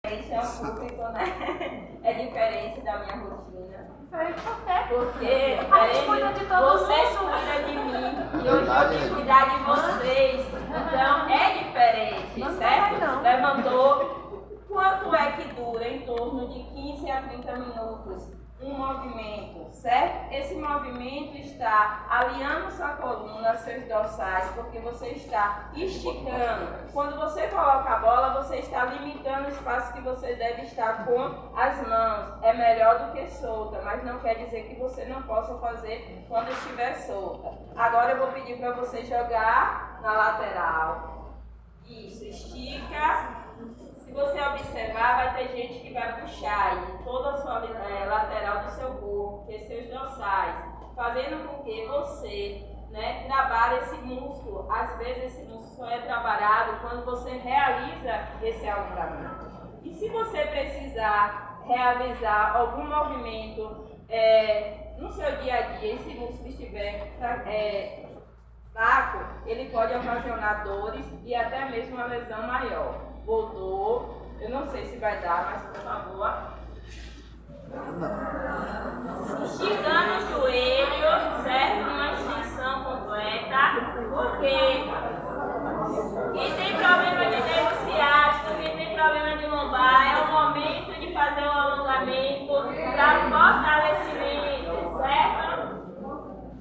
É um público, né? É diferente da minha rotina. Diferente por quê? Porque a gente cuida de todo vocês mundo. cuidam de mim e hoje eu tenho que cuidar de vocês. Então é diferente, Não certo? não. Levantou. Quanto é que dura? Em torno de 15 a 30 minutos. Um movimento, certo? Esse movimento está alinhando sua coluna, seus dorsais, porque você está esticando. Quando você coloca a bola, você está limitando o espaço que você deve estar com as mãos. É melhor do que solta, mas não quer dizer que você não possa fazer quando estiver solta. Agora eu vou pedir para você jogar na lateral. Isso, estica. Se você observar, vai ter gente que vai puxar aí toda a sua lateral do seu corpo, que é seus dorsais, fazendo com que você, né, trabalhe esse músculo. Às vezes esse músculo só é trabalhado quando você realiza esse alongamento. E se você precisar realizar algum movimento no seu dia a dia, esse músculo estiver fraco, ele pode ocasionar dores e até mesmo uma lesão maior. Voltou. Eu não sei se vai dar, mas por favor. Esticando o joelho, certo? Uma extensão completa. Porque quem tem problema de nervo ciático, quem tem problema de lombar, é o momento de fazer um alongamento para fortalecimento, certo?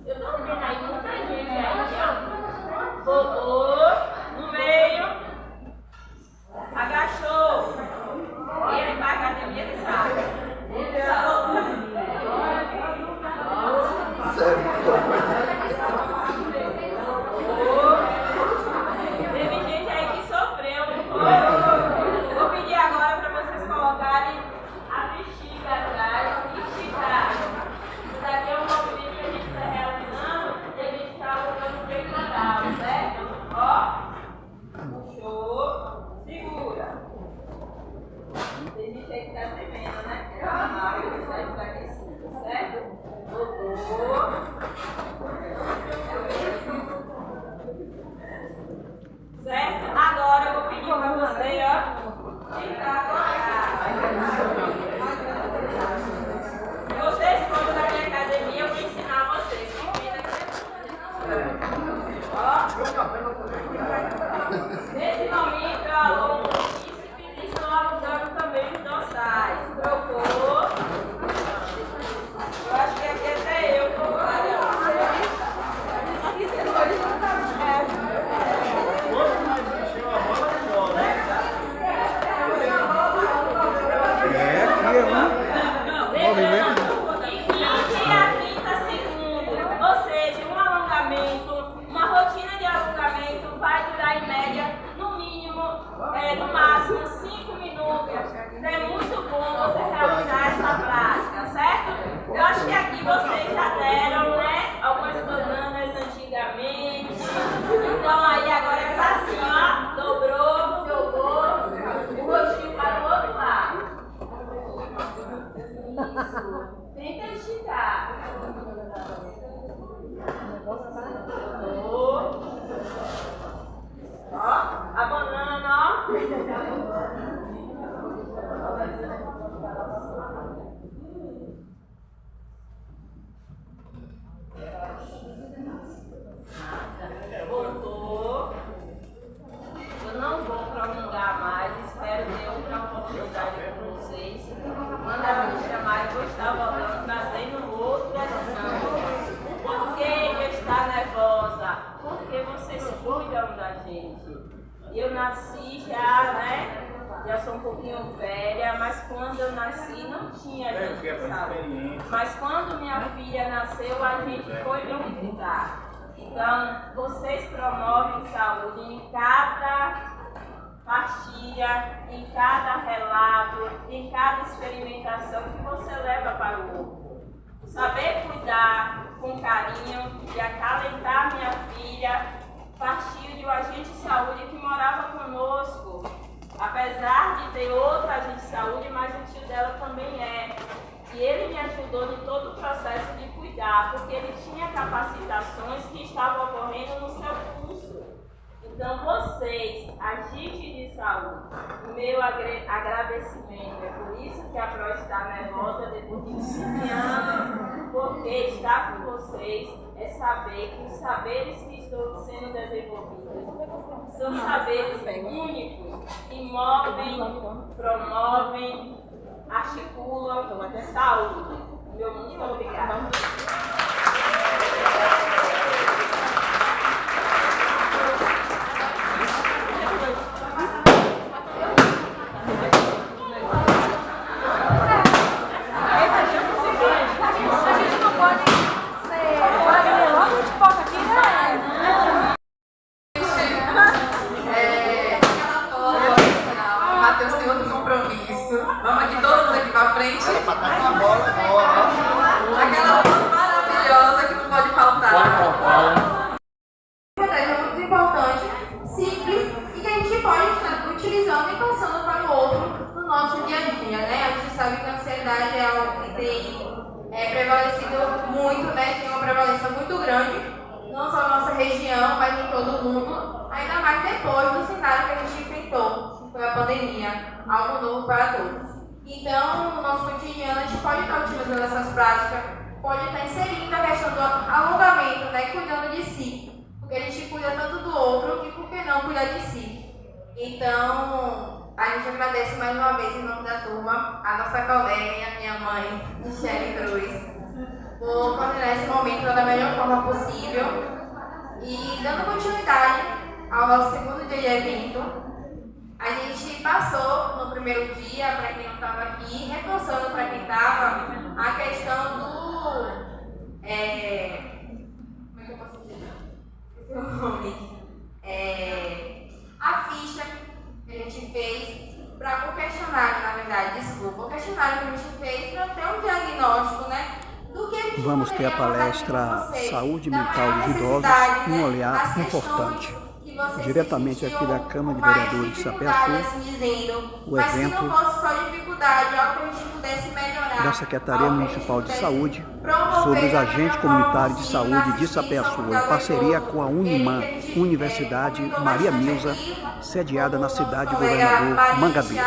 Eu estou vendo aí muita gente aí, ó. Voltou. No meio. Agachou. E ele vai à academia, ele sabe. Teve gente aí que sofreu, não foi? Vou pedir agora para vocês colocarem a bexiga atrás e esticar. Isso daqui é um movimento que a gente está realizando e a gente está usando o peitoral, certo? Ó. Puxou. Segura. Tem gente aí que tá tremendo, né? É uma máquina que está enfraquecida, certo? Voltou. Certo? Agora eu vou pedir para você, ó, tentar agora. Se vocês forem da minha academia, eu vou ensinar vocês. Ó. Nesse momento eu alongo o bíceps e estou alongando também os dorsais. Trocou. Eu acho que aqui até eu vou parar. Movimento. De 15 a 30 segundos. Ou seja, um alongamento, uma rotina de alongamento vai durar em média, no mínimo, no máximo 5 minutos. É muito bom você realizar essa prática, certo? Eu acho que aqui vocês já deram, né, algumas bananas antigamente. Então aí agora é pra cima, dobrou, jogou, o rostinho para o outro lado. Isso. Tenta esticar. Ó, a banana, ó. Voltou. Eu não vou prolongar mais, espero ter outra oportunidade com vocês. Quando ela me chamar, eu vou estar voltando, trazendo outras exames. Por que eu estou nervosa? Porque vocês cuidam da gente. Eu nasci já, né? Já sou um pouquinho velha, mas quando eu nasci não tinha gente de saúde. Mas quando minha filha nasceu, a gente foi me visitar. Então, vocês promovem saúde em cada partilha, em cada relato, em cada experimentação que você leva para o outro. Saber cuidar com carinho e acalentar minha filha partiu de um agente de saúde que morava conosco. Apesar de ter outro agente de saúde, mas o tio dela também é. E ele me ajudou em todo o processo de cuidar, porque ele tinha capacitações que estavam ocorrendo no seu curso. Então, vocês, agentes de saúde, o meu agradecimento. É por isso que a Pro está nervosa depois de 15 anos, porque estar com vocês é saber que os saberes que estão sendo desenvolvidos são saberes únicos que movem, promovem, articulam saúde. Meu muito obrigada. Vamos aqui, todo mundo aqui pra frente. Aquela foto maravilhosa que não pode faltar. É muito importante, simples e que a gente pode estar utilizando e passando para o outro no nosso dia a dia, né? A gente sabe que a ansiedade é algo que tem prevalecido muito, né? Tem uma prevalência muito grande, não só na nossa região, mas em todo o mundo, ainda mais depois do cenário que a gente enfrentou, que foi a pandemia, algo novo para todos. Então, no nosso cotidiano, a gente pode estar utilizando essas práticas, pode estar inserindo a questão do alongamento, né, cuidando de si, porque a gente cuida tanto do outro e por que não cuidar de si. Então, a gente agradece mais uma vez em nome da turma, a nossa colega e a minha mãe, Michele Cruz, por coordenar esse momento da melhor forma possível e dando continuidade ao nosso segundo dia de evento. A gente passou no primeiro dia, para quem não estava aqui, reforçando para quem estava, a questão do... como é que eu posso dizer? Esqueci o nome. A ficha que a gente fez para o questionário, na verdade, desculpa. O questionário que a gente fez para ter um diagnóstico, né? Do que a gente Vamos ter a palestra Saúde Mental dos Idosos, um olhar importante. Diretamente aqui da Câmara de Vereadores de Sapé-Açu, o evento da Secretaria Municipal de Saúde sobre os agentes comunitários de saúde de Sapé-Açu, em parceria com a Uniman, Universidade Maria Milza, sediada na cidade de Governador Mangabeira.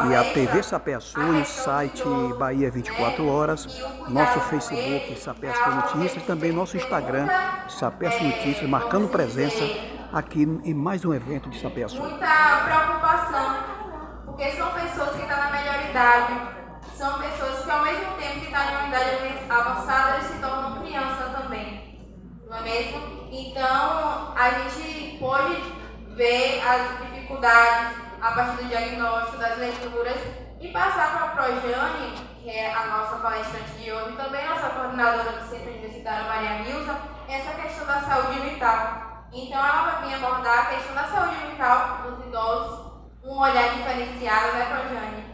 E a TV Sapé-Açu, o site Bahia 24 Horas, nosso Facebook Sapé-Açu Notícias, também nosso Instagram Sapé-Açu Notícias, marcando presença aqui em mais um evento de Sapé-Açu. Muita preocupação, porque são pessoas que estão na melhor idade, são pessoas que ao mesmo tempo que estão em uma idade avançada, eles se tornam criança também, não é mesmo? Então, a gente pode ver as dificuldades a partir do diagnóstico, das leituras, e passar para a Projane, que é a nossa palestrante de hoje, também nossa coordenadora do Centro Universitário Maria Milza, essa questão da saúde mental. Então, ela vai vir abordar a questão da saúde mental dos idosos, um olhar diferenciado, né, Projane?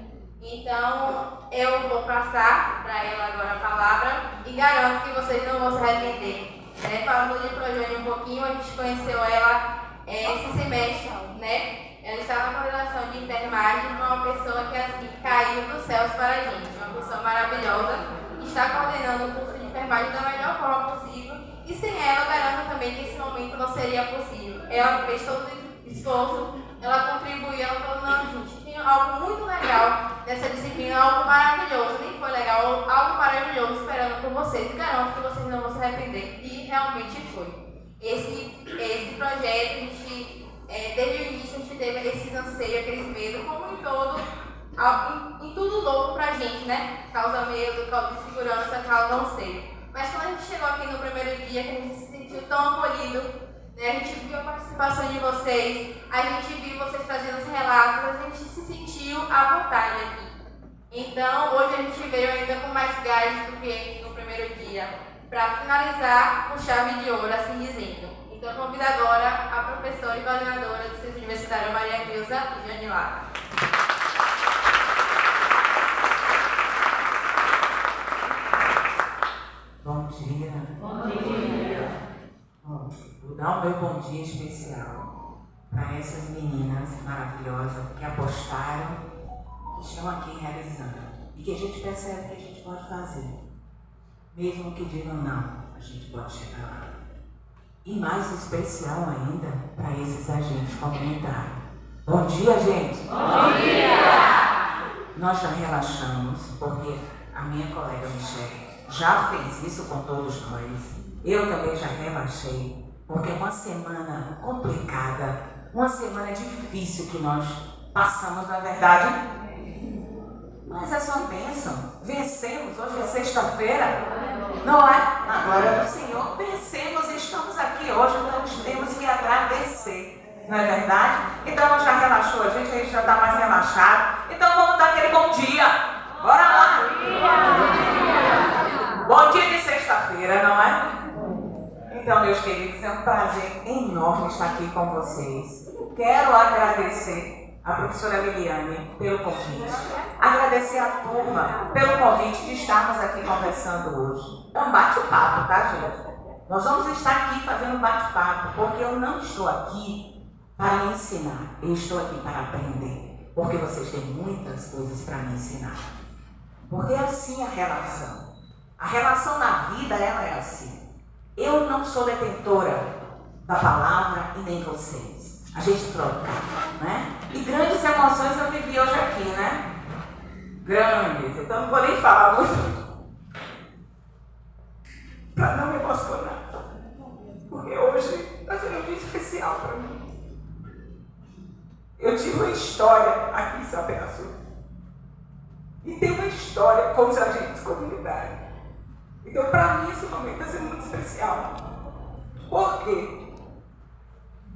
Então, eu vou passar para ela agora a palavra e garanto que vocês não vão se arrepender. Falando de Projane um pouquinho, a gente conheceu ela esse semestre, né? Ela está na coordenação de enfermagem, uma pessoa que assim caiu dos céus para a gente, uma pessoa maravilhosa, que está coordenando o curso de enfermagem da melhor forma possível. E sem ela, eu garanto também que esse momento não seria possível. Ela fez todo o esforço, ela contribuiu, ela falou, não, gente, tem algo muito legal nessa disciplina, algo maravilhoso, nem foi legal, algo maravilhoso esperando por vocês. E garanto que vocês não vão se arrepender. E realmente foi. Esse projeto, a gente, desde o início, a gente teve esses anseios, aqueles medos, como em tudo novo pra gente, né? Causa medo, causa insegurança, causa anseio. Mas quando a gente chegou aqui no primeiro dia, que a gente se sentiu tão acolhido, né? A gente viu a participação de vocês, a gente viu vocês trazendo os relatos, a gente se sentiu à vontade aqui. Então, hoje a gente veio ainda com mais gás do que no primeiro dia, para finalizar com chave de ouro, assim dizendo. Então, eu convido agora a professora e coordenadora do Centro Universitário Maria Milza, Jane Lara. Bom dia. Bom dia. Bom, vou dar um meu bom dia especial para essas meninas maravilhosas que apostaram, que estão aqui realizando e que a gente percebe que a gente pode fazer. Mesmo que digam não, a gente pode chegar lá. e mais especial ainda para esses agentes comunitários. Bom dia, gente! Bom dia! Nós já relaxamos, porque a minha colega Michele já fez isso com todos nós. Eu também já relaxei, porque é uma semana complicada, uma semana difícil que nós passamos, na verdade. Mas é só bênção. Vencemos, hoje é sexta-feira, não é? Na glória do Senhor, vencemos e estamos aqui hoje, então temos que agradecer, não é verdade? Então já relaxou, a gente já está mais relaxado. Então vamos dar aquele bom dia. Bora lá! Bom dia de sexta-feira, não é? Então, meus queridos, é um prazer enorme estar aqui com vocês. Quero agradecer a professora Liliane pelo convite, agradecer a turma pelo convite de estarmos aqui conversando hoje. É um bate-papo, tá, gente? Nós vamos estar aqui fazendo um bate-papo, porque eu não estou aqui para ensinar, eu estou aqui para aprender, porque vocês têm muitas coisas para me ensinar. Porque é assim a relação. A relação na vida, ela é assim. Eu não sou detentora da palavra e nem vocês. A gente troca, né? E grandes emoções eu vivi hoje aqui, né? Grandes. Então não vou nem falar muito para não me emocionar. Porque hoje está sendo um dia especial para mim. Eu tive uma história aqui em Sapé-Açu. E tem uma história com os agentes comunitários. Então, para mim, esse momento vai ser muito especial. Por quê?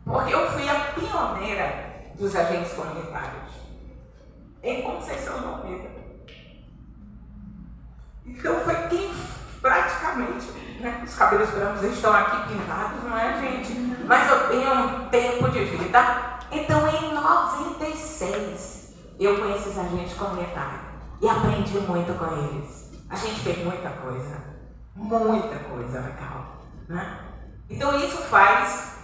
Porque eu fui a pioneira dos agentes comunitários em Conceição do Almeida. Então, foi quem praticamente, né, os cabelos brancos estão aqui pintados, não é, gente? Mas eu tenho um tempo de vida. Então, em 96, eu conheci os agentes comunitários e aprendi muito com eles. A gente fez muita coisa legal, né? Então isso faz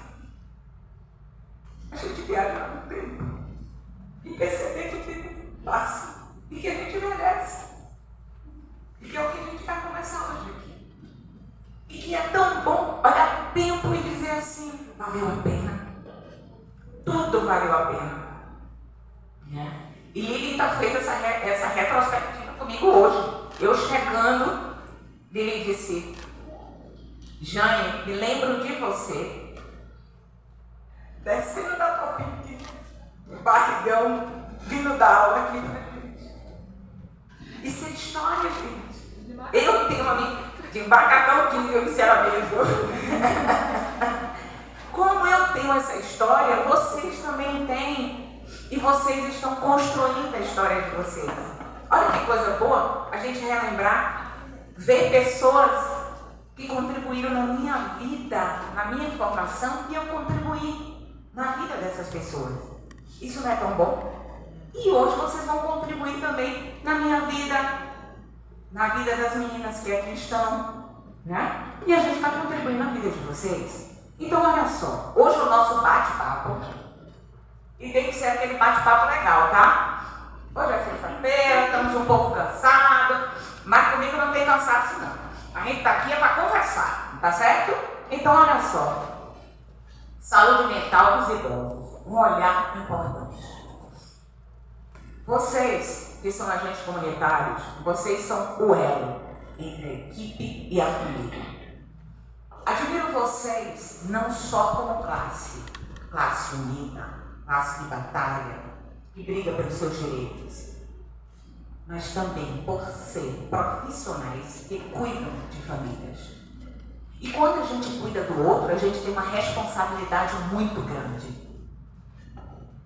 a gente viajar no tempo e perceber que o tempo passa e que a gente envelhece e que é o que a gente vai começar hoje aqui e que é tão bom olhar o tempo e dizer assim, valeu a pena, tudo valeu a pena, né? E Lili fez essa retrospectiva comigo hoje. Eu chegando, Lili disse, Jane, me lembro de você, descendo da Topic, barrigão, vindo dar aula aqui pra gente. Isso é história, gente. Eu tenho uma de embarcação diesel, isso era mesmo. Como eu tenho essa história, vocês também têm. E vocês estão construindo a história de vocês. Olha que coisa boa a gente relembrar, ver pessoas que contribuíram na minha vida, na minha formação, e eu contribuí na vida dessas pessoas. Isso não é tão bom? E hoje vocês vão contribuir também na minha vida, na vida das meninas que aqui estão, né? E a gente vai contribuir na vida de vocês. Então olha só, hoje o nosso bate-papo, e tem que ser aquele bate-papo legal, tá? Hoje é sexta-feira, estamos um pouco cansados, mas comigo não tem cansaço não. A gente está aqui é para conversar, tá certo? Então olha só, saúde mental dos idosos, um olhar importante. Vocês que são agentes comunitários, vocês são o elo entre a equipe e a família. Admiro vocês não só como classe unida, classe de batalha, que briga pelos seus direitos, mas também por ser profissionais que cuidam de famílias. E quando a gente cuida do outro, a gente tem uma responsabilidade muito grande.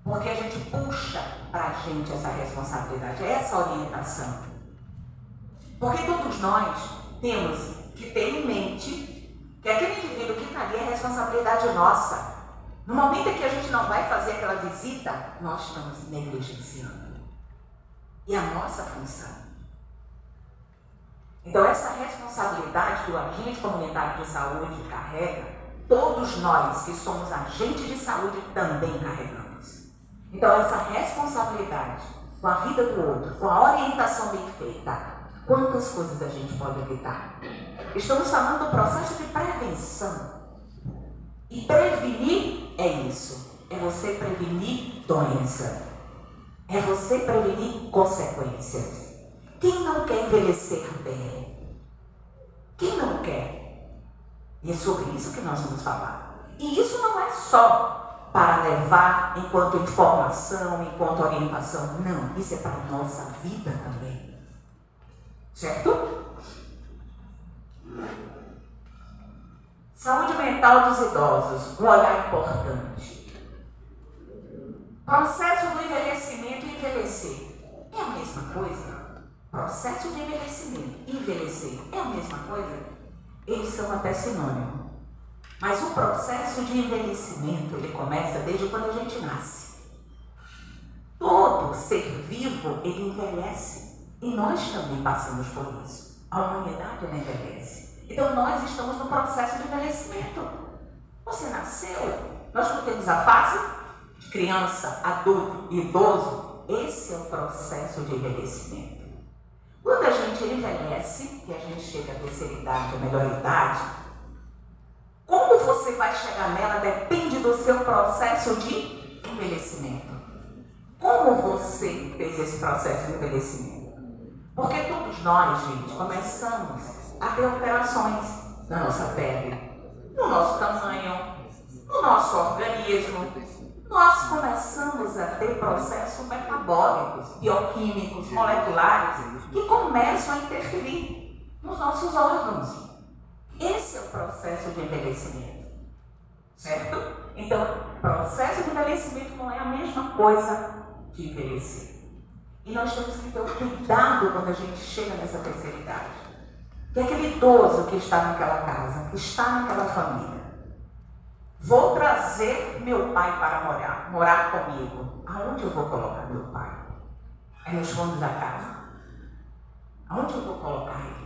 Porque a gente puxa para a gente essa responsabilidade, essa orientação. Porque todos nós temos que ter em mente que aquele indivíduo que está ali é responsabilidade nossa. No momento em que a gente não vai fazer aquela visita, nós estamos negligenciando. E a nossa função. Então essa responsabilidade que o agente comunitário de saúde carrega, todos nós que somos agentes de saúde também carregamos. Então essa responsabilidade com a vida do outro, com a orientação bem feita, quantas coisas a gente pode evitar? Estamos falando do processo de prevenção. E prevenir é isso. É você prevenir doença. É você prevenir consequências. Quem não quer envelhecer bem? Quem não quer? E é sobre isso que nós vamos falar. E isso não é só para levar enquanto informação, enquanto orientação. Não, isso é para a nossa vida também. Certo? Saúde mental dos idosos, um olhar importante. Processo do envelhecimento e envelhecer. É a mesma coisa? Processo de envelhecimento e envelhecer é a mesma coisa? Eles são até sinônimos. Mas o processo de envelhecimento, ele começa desde quando a gente nasce. Todo ser vivo, ele envelhece. E nós também passamos por isso. A humanidade, ela envelhece. Então, nós estamos no processo de envelhecimento. Você nasceu, nós não temos a fase de criança, adulto, idoso. Esse é o processo de envelhecimento. Quando a gente envelhece, que a gente chega à terceira idade, à melhor idade, como você vai chegar nela depende do seu processo de envelhecimento. Como você fez esse processo de envelhecimento? Porque todos nós, gente, começamos a ter alterações na nossa pele, no nosso tamanho, no nosso organismo. Nós começamos a ter processos metabólicos, bioquímicos, moleculares, que começam a interferir nos nossos órgãos. Esse é o processo de envelhecimento, certo? Então, processo de envelhecimento não é a mesma coisa de envelhecer. E nós temos que ter o cuidado quando a gente chega nessa terceira idade. Que é aquele idoso que está naquela casa, que está naquela família. Vou trazer meu pai para morar comigo. Aonde eu vou colocar meu pai? É nos fundos da casa? Aonde eu vou colocar ele?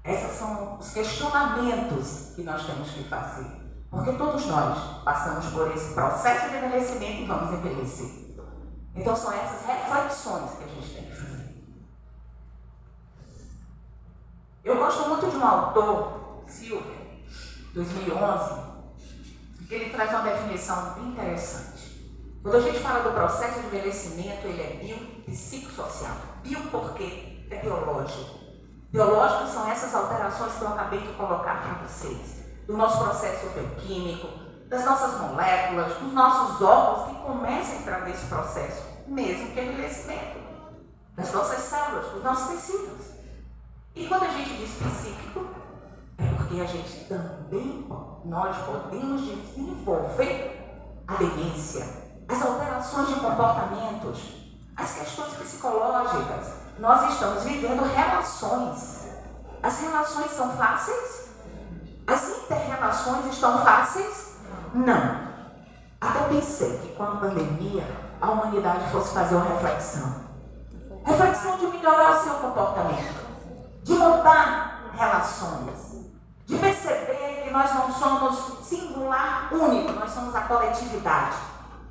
Esses são os questionamentos que nós temos que fazer. Porque todos nós passamos por esse processo de envelhecimento e vamos envelhecer. Então são essas reflexões que a gente tem que fazer. Eu gosto muito de um autor, Silvia, 2011, que ele traz uma definição bem interessante. Quando a gente fala do processo de envelhecimento, ele é biopsicossocial. Bio porque é biológico. Biológicos são essas alterações que eu acabei de colocar para vocês. Do nosso processo bioquímico, das nossas moléculas, dos nossos órgãos que começam a entrar nesse processo, mesmo que envelhecimento. Das nossas células, dos nossos tecidos. E quando a gente diz psíquico, é porque a gente também, nós podemos desenvolver a demência, as alterações de comportamentos, as questões psicológicas. Nós estamos vivendo relações. As relações são fáceis? As inter-relações estão fáceis? Não. Até pensei que com a pandemia a humanidade fosse fazer uma reflexão. Reflexão de melhorar o seu comportamento, de mudar relações, de perceber que nós não somos singular, único, nós somos a coletividade.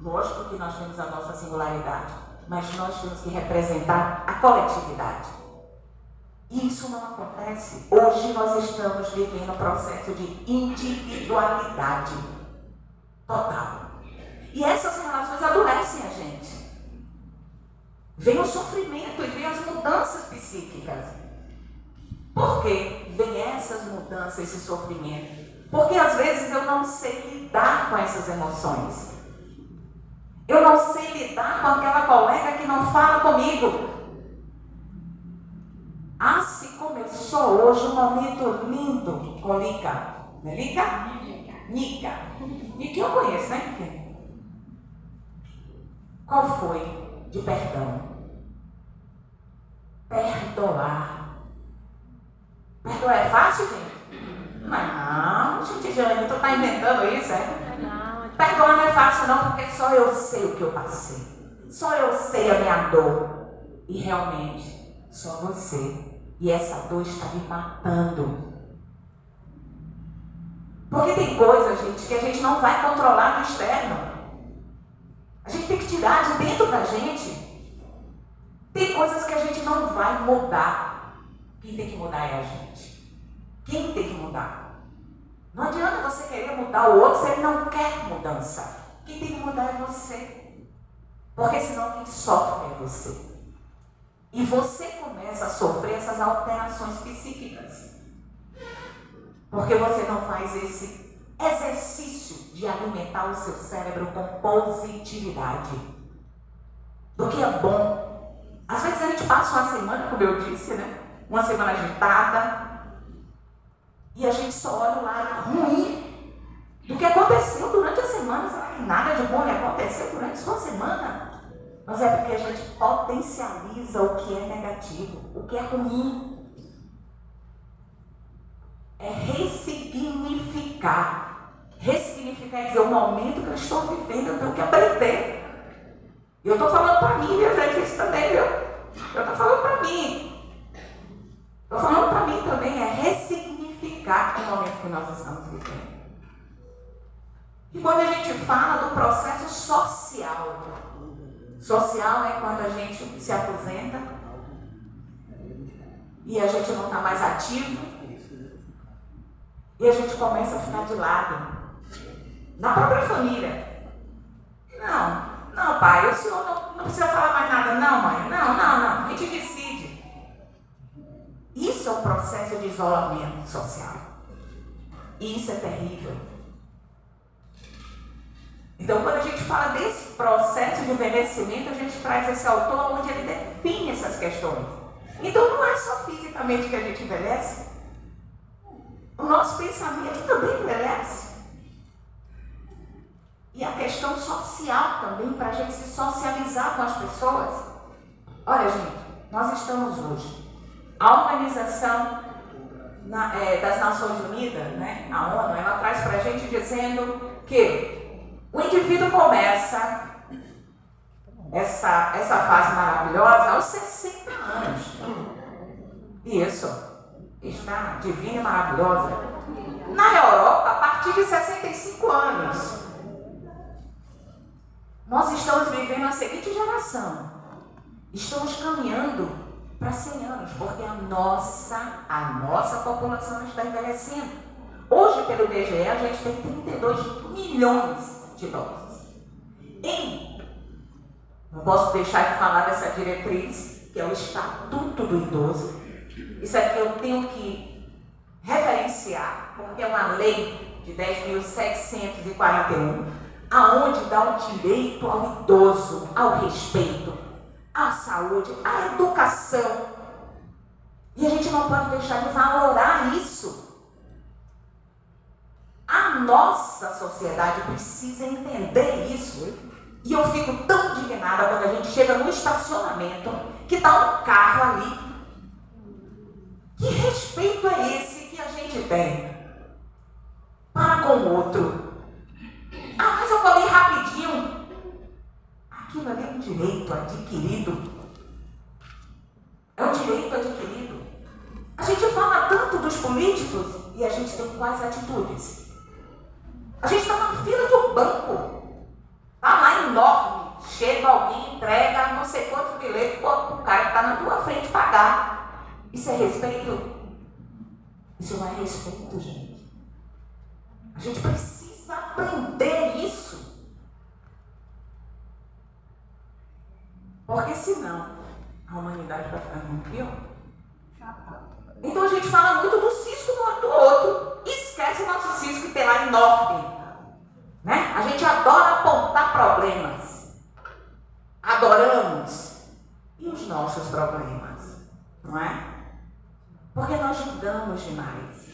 Lógico que nós temos a nossa singularidade, mas nós temos que representar a coletividade. E isso não acontece. Hoje nós estamos vivendo um processo de individualidade total. E essas relações adoecem a gente. Vem o sofrimento e vem as mudanças psíquicas. Por que vem essas mudanças, esse sofrimento? Porque às vezes eu não sei lidar com essas emoções. Eu não sei lidar com aquela colega que não fala comigo. Ah, se começou hoje um momento lindo com Lica. Não é Lica? Nica. E que eu conheço, né, Nica? Qual foi? De perdão. Perdoar. Perdoar é fácil, gente? Não, gente, Jane, tu tá inventando isso, é? Perdoar não é fácil não, porque só eu sei o que eu passei. Só eu sei a minha dor. E realmente, só você. E essa dor está me matando. Porque tem coisas, gente, que a gente não vai controlar no externo. A gente tem que tirar de dentro da gente. Tem coisas que a gente não vai mudar. Quem tem que mudar é a gente. Quem tem que mudar? Não adianta você querer mudar o outro se ele não quer mudança. Quem tem que mudar é você. Porque senão quem sofre é você. E você começa a sofrer essas alterações psíquicas. Porque você não faz esse exercício de alimentar o seu cérebro com positividade. Do que é bom. Às vezes a gente passa uma semana, como eu disse, né? Uma semana agitada. E a gente só olha o lado ruim do que aconteceu durante a semana. Nada de bom aconteceu durante a sua semana. Mas é porque a gente potencializa o que é negativo, o que é ruim. É ressignificar. Ressignificar é dizer, o momento que eu estou vivendo, eu tenho que aprender. E eu estou falando para mim, viu, gente? Isso também, viu? Eu estou falando para mim. Estou falando para mim também, é ressignificar o momento que nós estamos vivendo. E quando a gente fala do processo social, social é quando a gente se aposenta e a gente não está mais ativo e a gente começa a ficar de lado. Na própria família. Não, pai, o senhor não precisa falar mais nada, não, mãe. Não, a gente decide. Isso é um processo de isolamento social. E isso é terrível. Então, quando a gente fala desse processo de envelhecimento, a gente traz esse autor onde ele define essas questões. Então, não é só fisicamente que a gente envelhece. O nosso pensamento também envelhece. E a questão social também, para a gente se socializar com as pessoas. Olha, gente, nós estamos hoje. A Organização das Nações Unidas, né, a ONU, ela traz para a gente dizendo que o indivíduo começa essa fase maravilhosa aos 60 anos. Isso está divina e maravilhosa. Na Europa, a partir de 65 anos. Nós estamos vivendo a seguinte geração. Estamos caminhando para 100 anos, porque a nossa população está envelhecendo. Hoje, pelo IBGE, a gente tem 32 milhões de idosos. Não posso deixar de falar dessa diretriz, que é o Estatuto do Idoso. Isso aqui eu tenho que referenciar, porque é uma lei de 10.741, aonde dá o direito ao idoso, ao respeito, à saúde, à educação. E a gente não pode deixar de valorar isso. A nossa sociedade precisa entender isso. E eu fico tão indignada quando a gente chega no estacionamento, que está um carro ali. Que respeito é esse que a gente tem para com o outro? Ah, mas eu falei rapidinho. Aquilo ali é um direito adquirido. É um direito adquirido. A gente fala tanto dos políticos e a gente tem quais atitudes? A gente está na fila de um banco. Está lá enorme. Chega alguém, entrega não sei quantos bilhetes para o cara que está na tua frente pagar. Isso é respeito? Isso não é respeito, gente. A gente precisa aprender isso. Porque senão a humanidade vai ficar muito pior. Então a gente fala muito do cisco no olho do outro e esquece o nosso cisco que tem lá enorme. Né? A gente adora apontar problemas. Adoramos. E os nossos problemas? Não é? Porque nós julgamos demais.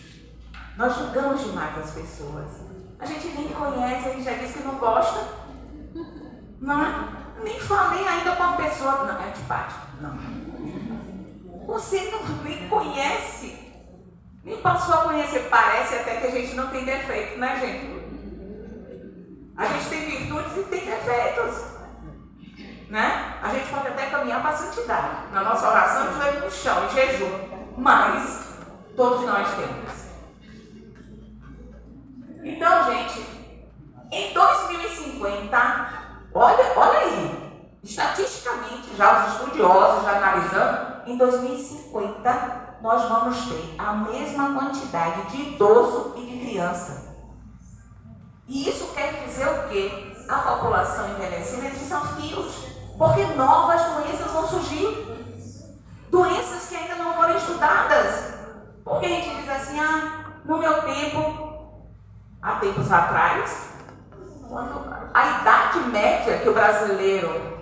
Nós julgamos demais as pessoas. A gente nem conhece, a gente já disse que não gosta. Não é? Nem falei ainda com a pessoa. Não, é antipático. Não. Você não nem conhece. Nem passou a conhecer. Parece até que a gente não tem defeito, né, gente? A gente tem virtudes e tem defeitos. Né? A gente pode até caminhar para a santidade. Na nossa oração, joelho no chão, em jejum. Mas todos nós temos. Então, gente, em 2050, olha aí, estatisticamente, já os estudiosos já analisando, em 2050 nós vamos ter a mesma quantidade de idoso e de criança. E isso quer dizer o quê? A população envelhecendo é desafios, porque novas doenças vão surgir. Doenças que ainda não foram estudadas. Porque a gente diz assim, no meu tempo, há tempos atrás, quando a idade média que o brasileiro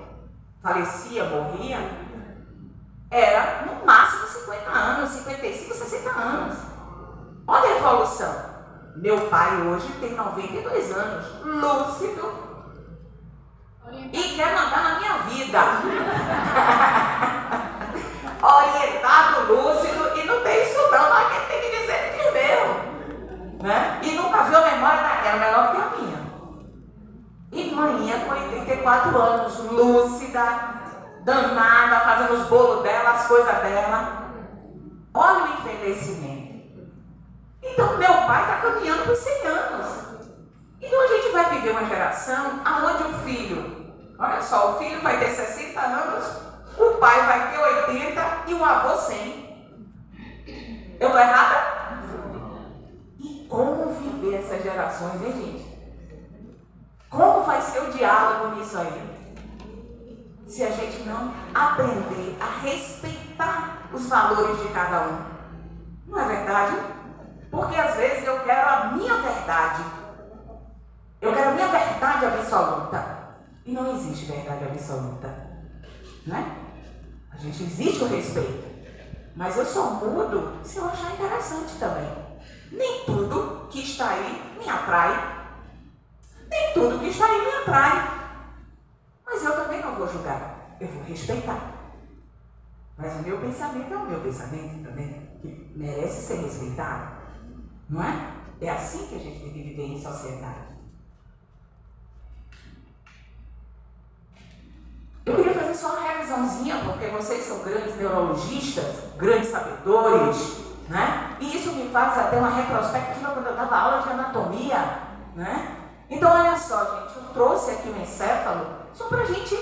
falecia, morria, era no máximo 50 anos, 55, 60 anos. Olha a evolução. Meu pai hoje tem 92 anos, lúcido, e quer mandar na minha vida. Orientado, lúcido, e não tem isso não, mas quem tem que dizer que meu. Né? E nunca viu a memória era melhor que a minha. E manhã com 84 anos, lúcida, danada, fazendo os bolos dela, as coisas dela. Olha o envelhecimento. Então, meu pai está caminhando por 100 anos. Então, a gente vai viver uma geração onde o filho, olha só, o filho vai ter 60 anos, o pai vai ter 80 e o avô 100. Eu estou errada? E como viver essas gerações, hein, gente? Como vai ser o diálogo nisso aí? Se a gente não aprender a respeitar os valores de cada um. Não é verdade? Porque às vezes eu quero a minha verdade. Eu quero a minha verdade absoluta. E não existe verdade absoluta. Né? A gente existe o respeito. Mas eu só mudo se eu achar interessante também. Nem tudo que está aí me atrai. Nem tudo que está aí me atrai. Mas eu também não vou julgar. Eu vou respeitar. Mas o meu pensamento é o meu pensamento também, que merece ser respeitado. Não é? É assim que a gente tem que viver em sociedade. Eu queria fazer só uma revisãozinha, porque vocês são grandes neurologistas, grandes sabedores, né? E isso me faz até uma retrospectiva quando eu dava aula de anatomia, né? Então, olha só, gente, eu trouxe aqui um encéfalo só para a gente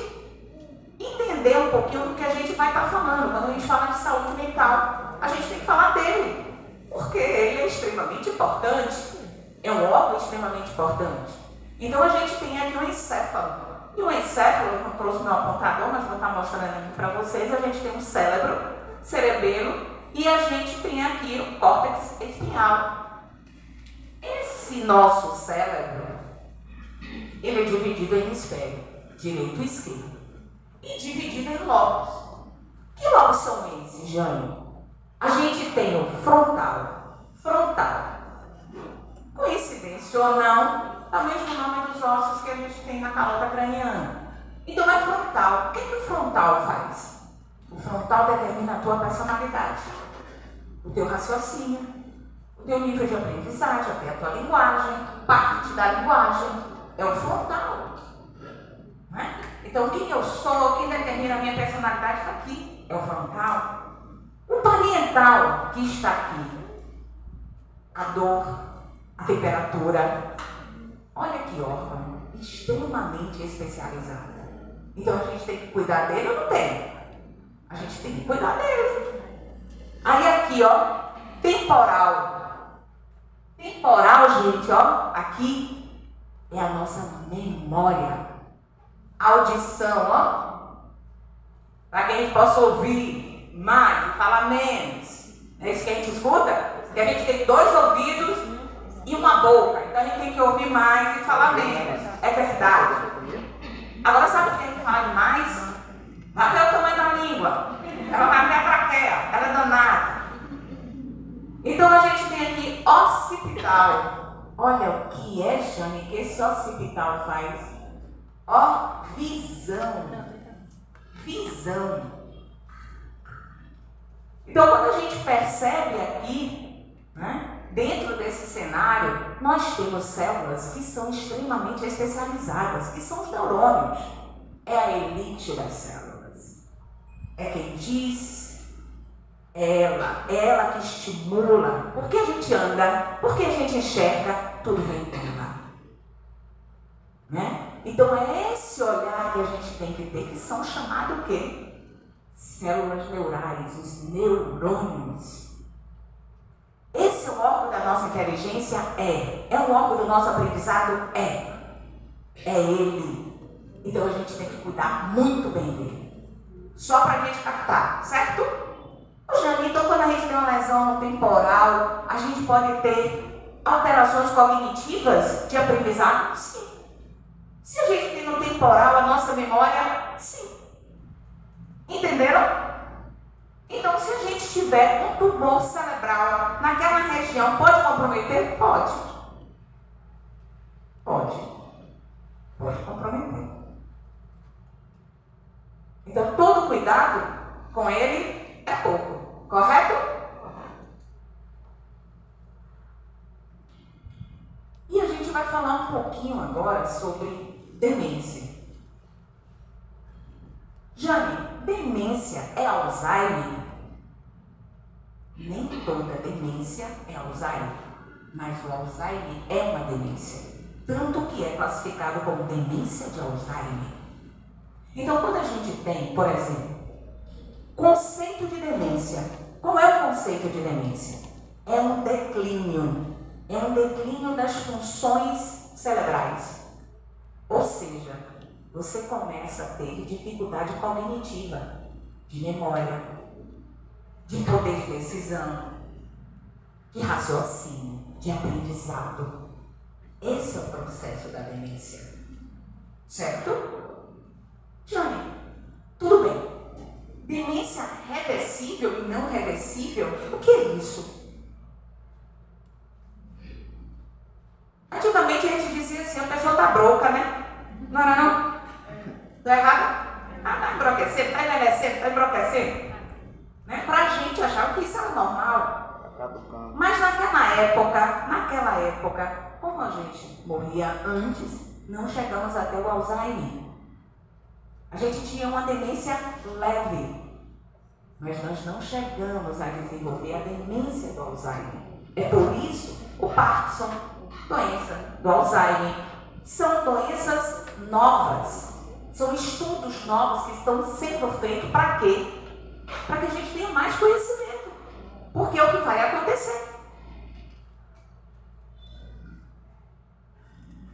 entender um pouquinho do que a gente vai estar falando. Quando a gente fala de saúde mental, a gente tem que falar dele. Porque ele é extremamente importante, é um órgão extremamente importante. Então a gente tem aqui um encéfalo. E o encéfalo, eu não trouxe meu apontador, mas vou estar mostrando aqui para vocês. A gente tem um cérebro, cerebelo, e a gente tem aqui o córtex espinhal. Esse nosso cérebro, ele é dividido em hemisfério, direito e esquerdo. E dividido em lobos. Que lobos são esses, Jânio? A gente tem o frontal. Coincidência ou não, é o mesmo nome dos ossos que a gente tem na calota craniana. Então é frontal. O que o frontal faz? O frontal determina a tua personalidade, o teu raciocínio, o teu nível de aprendizagem, até a tua linguagem, parte da linguagem. É o frontal. Né? Então quem eu sou, quem determina a minha personalidade está aqui. É o frontal. O parietal que está aqui, a dor, a temperatura, olha que órgão extremamente especializado. Então a gente tem que cuidar dele ou não tem? A gente tem que cuidar dele. Aí aqui, ó, temporal. Temporal, gente, ó, aqui é a nossa memória. Audição, ó, para que a gente possa ouvir mais e falar menos. É isso que a gente escuta? Que a gente tem 2 ouvidos e uma boca. Então a gente tem que ouvir mais e falar menos. É verdade. Agora sabe o que a gente fala mais? Vai ver o tamanho da língua. Ela vai ver a traqueia. Ela é danada. Então a gente tem aqui occipital. Olha o que é, Jane, que esse occipital faz. Ó, visão. Visão. Então, quando a gente percebe aqui, né, dentro desse cenário, nós temos células que são extremamente especializadas, que são os neurônios. É a elite das células. É quem diz, ela que estimula. Por que a gente anda? Por que a gente enxerga? Tudo vem dela. Né? Então, é esse olhar que a gente tem que ter, que são chamados o quê? Células neurais, os neurônios. esse o órgão da nossa inteligência? É um órgão do nosso aprendizado? É ele. Então a gente tem que cuidar muito bem dele. Só para a gente captar, certo? Jane, então quando a gente tem uma lesão no temporal, a gente pode ter alterações cognitivas de aprendizado? Sim. Se a gente tem no temporal a nossa memória, sim. Entenderam? Então, se a gente tiver um tumor cerebral naquela região, pode comprometer? Pode. Pode comprometer. Então, todo cuidado com ele é pouco. Correto? E a gente vai falar um pouquinho agora sobre demência. Jane, demência é Alzheimer? Nem toda demência é Alzheimer, mas o Alzheimer é uma demência, tanto que é classificado como demência de Alzheimer. Então, quando a gente tem, por exemplo, conceito de demência, qual é o conceito de demência? É um declínio das funções cerebrais, ou seja, você começa a ter dificuldade cognitiva, de memória, de poder de decisão, de raciocínio, de aprendizado. Esse é o processo da demência. Certo? Jane, tudo bem. Demência reversível e não reversível, o que é isso? Antigamente a gente dizia assim, a pessoa tá broca, né? Não era não? Tô errado? Tá embroquecendo, tá envelhecendo, tá embroquecendo. Né? Pra gente achava que isso era normal. Mas naquela época, como a gente morria antes, não chegamos até o Alzheimer. A gente tinha uma demência leve, mas nós não chegamos a desenvolver a demência do Alzheimer. É por isso o Parkinson, doença do Alzheimer, são doenças novas, são estudos novos que estão sendo feitos para quê? Para que a gente tenha mais conhecimento, porque é o que vai acontecer.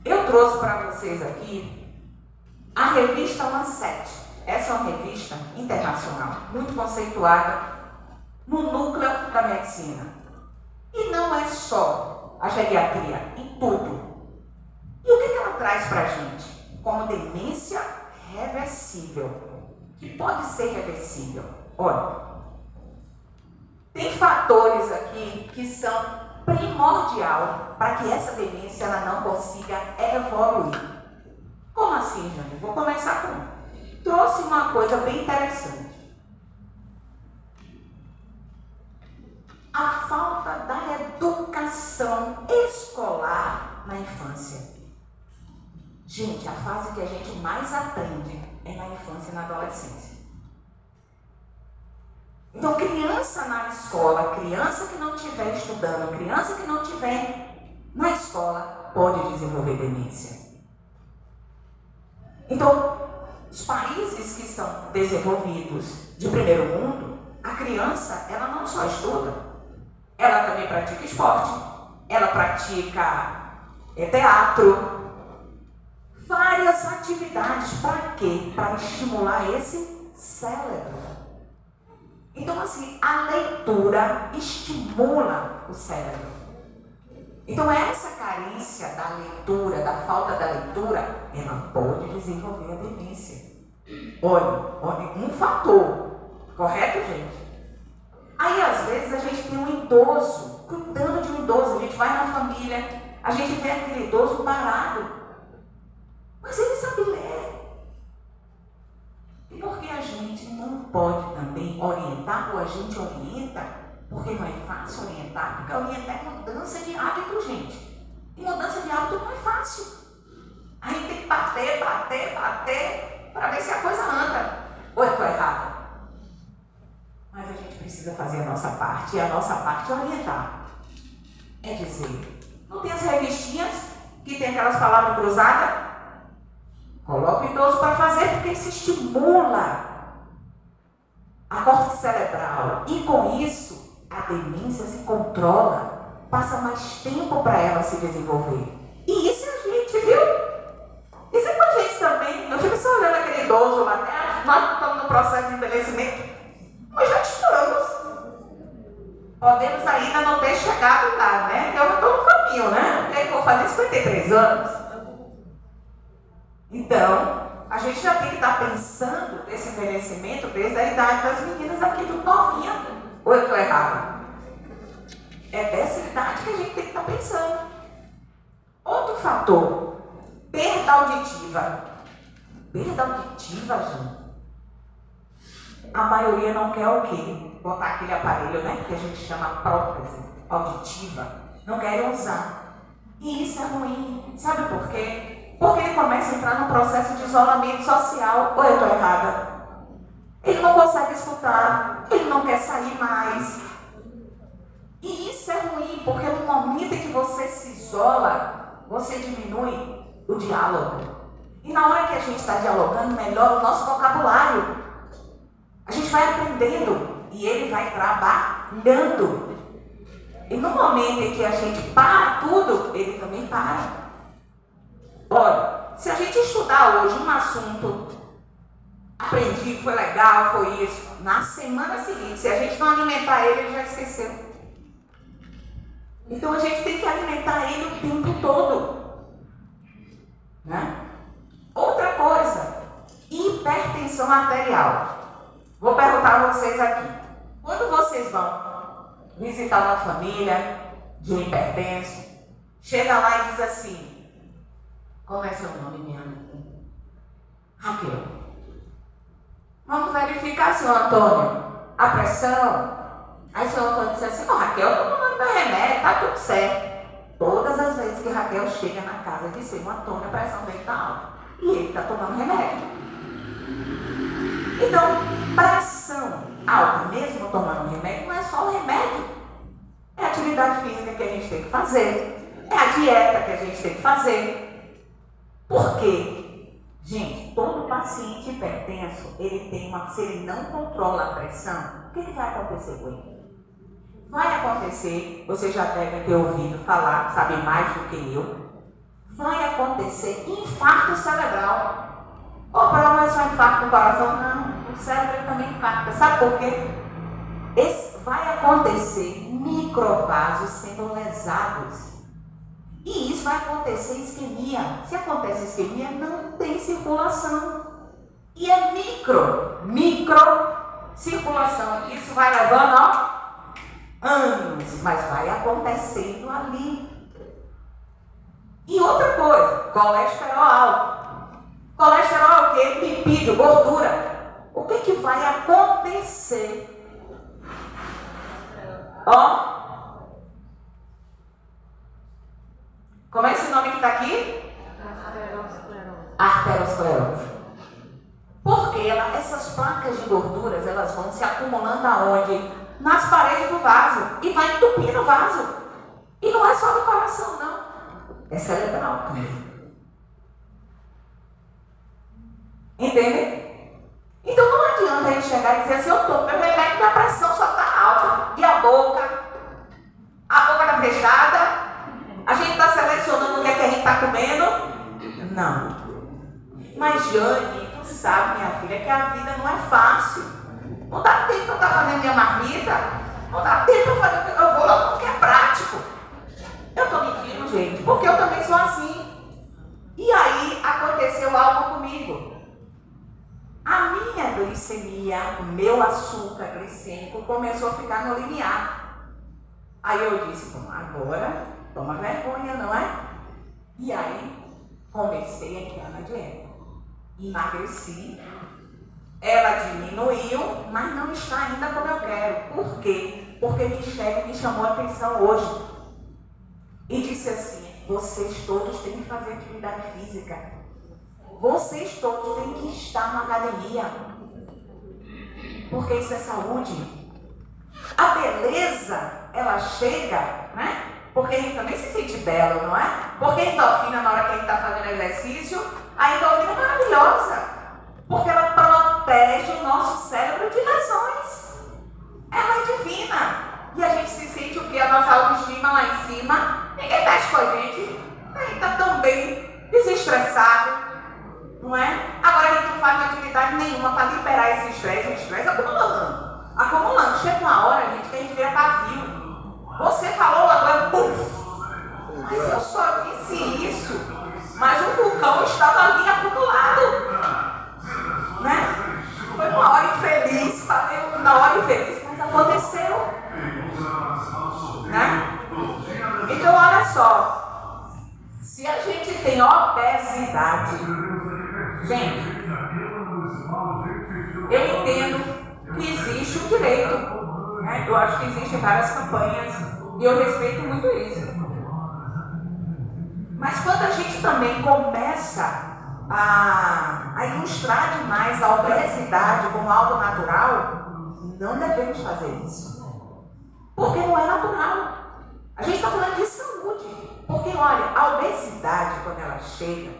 Eu trouxe para vocês aqui a revista Lancet. Essa é uma revista internacional, muito conceituada no núcleo da medicina. E não é só a geriatria, em tudo. E o que ela traz para a gente? Como demência reversível, que pode ser reversível. Olha, tem fatores aqui que são primordial para que essa demência ela não consiga evoluir. Como assim, Jane? Vou começar com um. Trouxe uma coisa bem interessante. A falta da educação escolar na infância. Gente, a fase que a gente mais aprende é na infância e na adolescência. Então, criança na escola, criança que não estiver estudando, criança que não estiver na escola, pode desenvolver demência. Então, os países que são desenvolvidos de primeiro mundo, a criança, ela não só estuda, ela também pratica esporte, ela pratica teatro, várias atividades. Para quê? Para estimular esse cérebro. Então, assim, a leitura estimula o cérebro. Então, essa carência da leitura, da falta da leitura, ela pode desenvolver a demência. Olha, um fator. Correto, gente? Aí, às vezes, a gente tem um idoso, cuidando de um idoso. A gente vai na família, a gente vê aquele idoso parado. Mas ele sabe ler. E por que a gente não pode também orientar, ou a gente orienta? Porque não é fácil orientar, porque orientar é mudança de hábito, gente. E mudança de hábito não é fácil. A gente tem que bater, para ver se a coisa anda. Ou eu estou errada? Mas a gente precisa fazer a nossa parte, e a nossa parte é orientar. É dizer, não tem as revistinhas que tem aquelas palavras cruzadas? Coloca o idoso para fazer, porque isso estimula a corte cerebral. E com isso, a demência se controla passa mais tempo para ela se desenvolver. E isso a gente, viu? Isso é com a gente também. Eu fico só olhando aquele idoso lá, né? Nós não estamos no processo de envelhecimento, mas já estamos. Podemos ainda não ter chegado lá, né? Eu estou no caminho, né? Eu vou fazer 53 anos. Então, a gente já tem que estar pensando nesse envelhecimento desde a idade das meninas aqui do novinha. Ou eu estou errada? É dessa idade que a gente tem que estar pensando. Outro fator, perda auditiva. Perda auditiva, gente. A maioria não quer o quê? Botar aquele aparelho, né? Que a gente chama prótese auditiva. Não querem usar. E isso é ruim. Sabe por quê? Porque ele começa a entrar no processo de isolamento social. Ou eu estou errada? Ele não consegue escutar. Ele não quer sair mais. E isso é ruim, porque no momento em que você se isola, você diminui o diálogo. E na hora que a gente está dialogando, melhora o nosso vocabulário. A gente vai aprendendo e ele vai trabalhando. E no momento em que a gente para tudo, ele também para. Olha, se a gente estudar hoje um assunto, aprendi, foi legal, foi isso, na semana seguinte, se a gente não alimentar ele, ele já esqueceu. Então a gente tem que alimentar ele o tempo todo. Né? Outra coisa, hipertensão arterial. Vou perguntar a vocês aqui. Quando vocês vão visitar uma família de um hipertenso, chega lá e diz assim: como é seu nome, minha amiga? Raquel. Vamos verificar, senhor Antônio, a pressão. Aí o senhor Antônio disse assim: não, Raquel, eu estou tomando meu remédio, tá tudo certo. Todas as vezes que Raquel chega na casa de seu Antônio, a pressão dele está alta. E ele está tomando remédio. Então, pressão alta, mesmo tomando remédio, não é só o remédio. É a atividade física que a gente tem que fazer. É a dieta que a gente tem que fazer. Por quê? Gente, todo paciente hipertenso, ele tem se ele não controla a pressão, o que vai acontecer com ele? Vai acontecer, vocês já devem ter ouvido falar, sabem mais do que eu, vai acontecer infarto cerebral. Opa, não é só infarto do coração, não. O cérebro também infarta. Sabe por quê? Vai acontecer microvasos sendo lesados. E isso vai acontecer isquemia. Se acontece isquemia, não tem circulação. E é micro circulação. Isso vai levando, anos, mas vai acontecendo ali. E outra coisa, colesterol alto. Colesterol é o quê? Lipídio, gordura. O que vai acontecer? Como é esse nome que está aqui? Arteriosclerose. Porque essas placas de gorduras, elas vão se acumulando aonde? Nas paredes do vaso. E vai entupindo o vaso. E não é só do coração, não. É cerebral também. Entende? Então não adianta a gente chegar e dizer assim: eu estou, meu remédio, minha pressão só está alta. E a boca? A boca está fechada? A gente está selecionando o que é que a gente está comendo? Não. Mas Jane, tu sabe, minha filha, que a vida não é fácil. Não dá tempo para eu estar fazendo minha marmita. Não dá tempo para eu fazer o que eu vou, porque é prático. Eu estou mentindo, gente, porque eu também sou assim. E aí aconteceu algo comigo. A minha glicemia, o meu açúcar glicêmico começou a ficar no limiar. Aí eu disse: bom, agora toma vergonha, não é? E aí comecei a entrar na dieta. Emagreci. Ela diminuiu, mas não está ainda como eu quero. Por quê? Porque Michele me chamou a atenção hoje. E disse assim: vocês todos têm que fazer atividade física. Vocês todos têm que estar na academia. Porque isso é saúde. A beleza, ela chega, né? Porque a gente também se sente belo, não é? Porque a endorfina, na hora que a gente está fazendo exercício, a endorfina é maravilhosa. Porque ela protege o nosso cérebro de lesões. Ela é divina. E a gente se sente o quê? A nossa autoestima lá em cima, ninguém mexe com a gente. A gente está tão bem, desestressado, não é? Agora a gente não faz atividade nenhuma para liberar esse estresse. O estresse acumulando. Acumulando. Chega uma hora, gente, que a gente vira pavio. Você falou agora, puf! Mas eu só disse isso. Mas o vulcão estava ali acumulado. Né? Foi uma hora infeliz, falei na hora infeliz, mas aconteceu. Né? Então, olha só. Se a gente tem obesidade, gente, eu entendo que existe um direito. Né? Eu acho que existem várias campanhas e eu respeito muito isso. Mas quando a gente também começa a ilustrar demais a obesidade como algo natural, não devemos fazer isso. Porque não é natural. A gente está falando de saúde. Porque, olha, a obesidade, quando ela chega,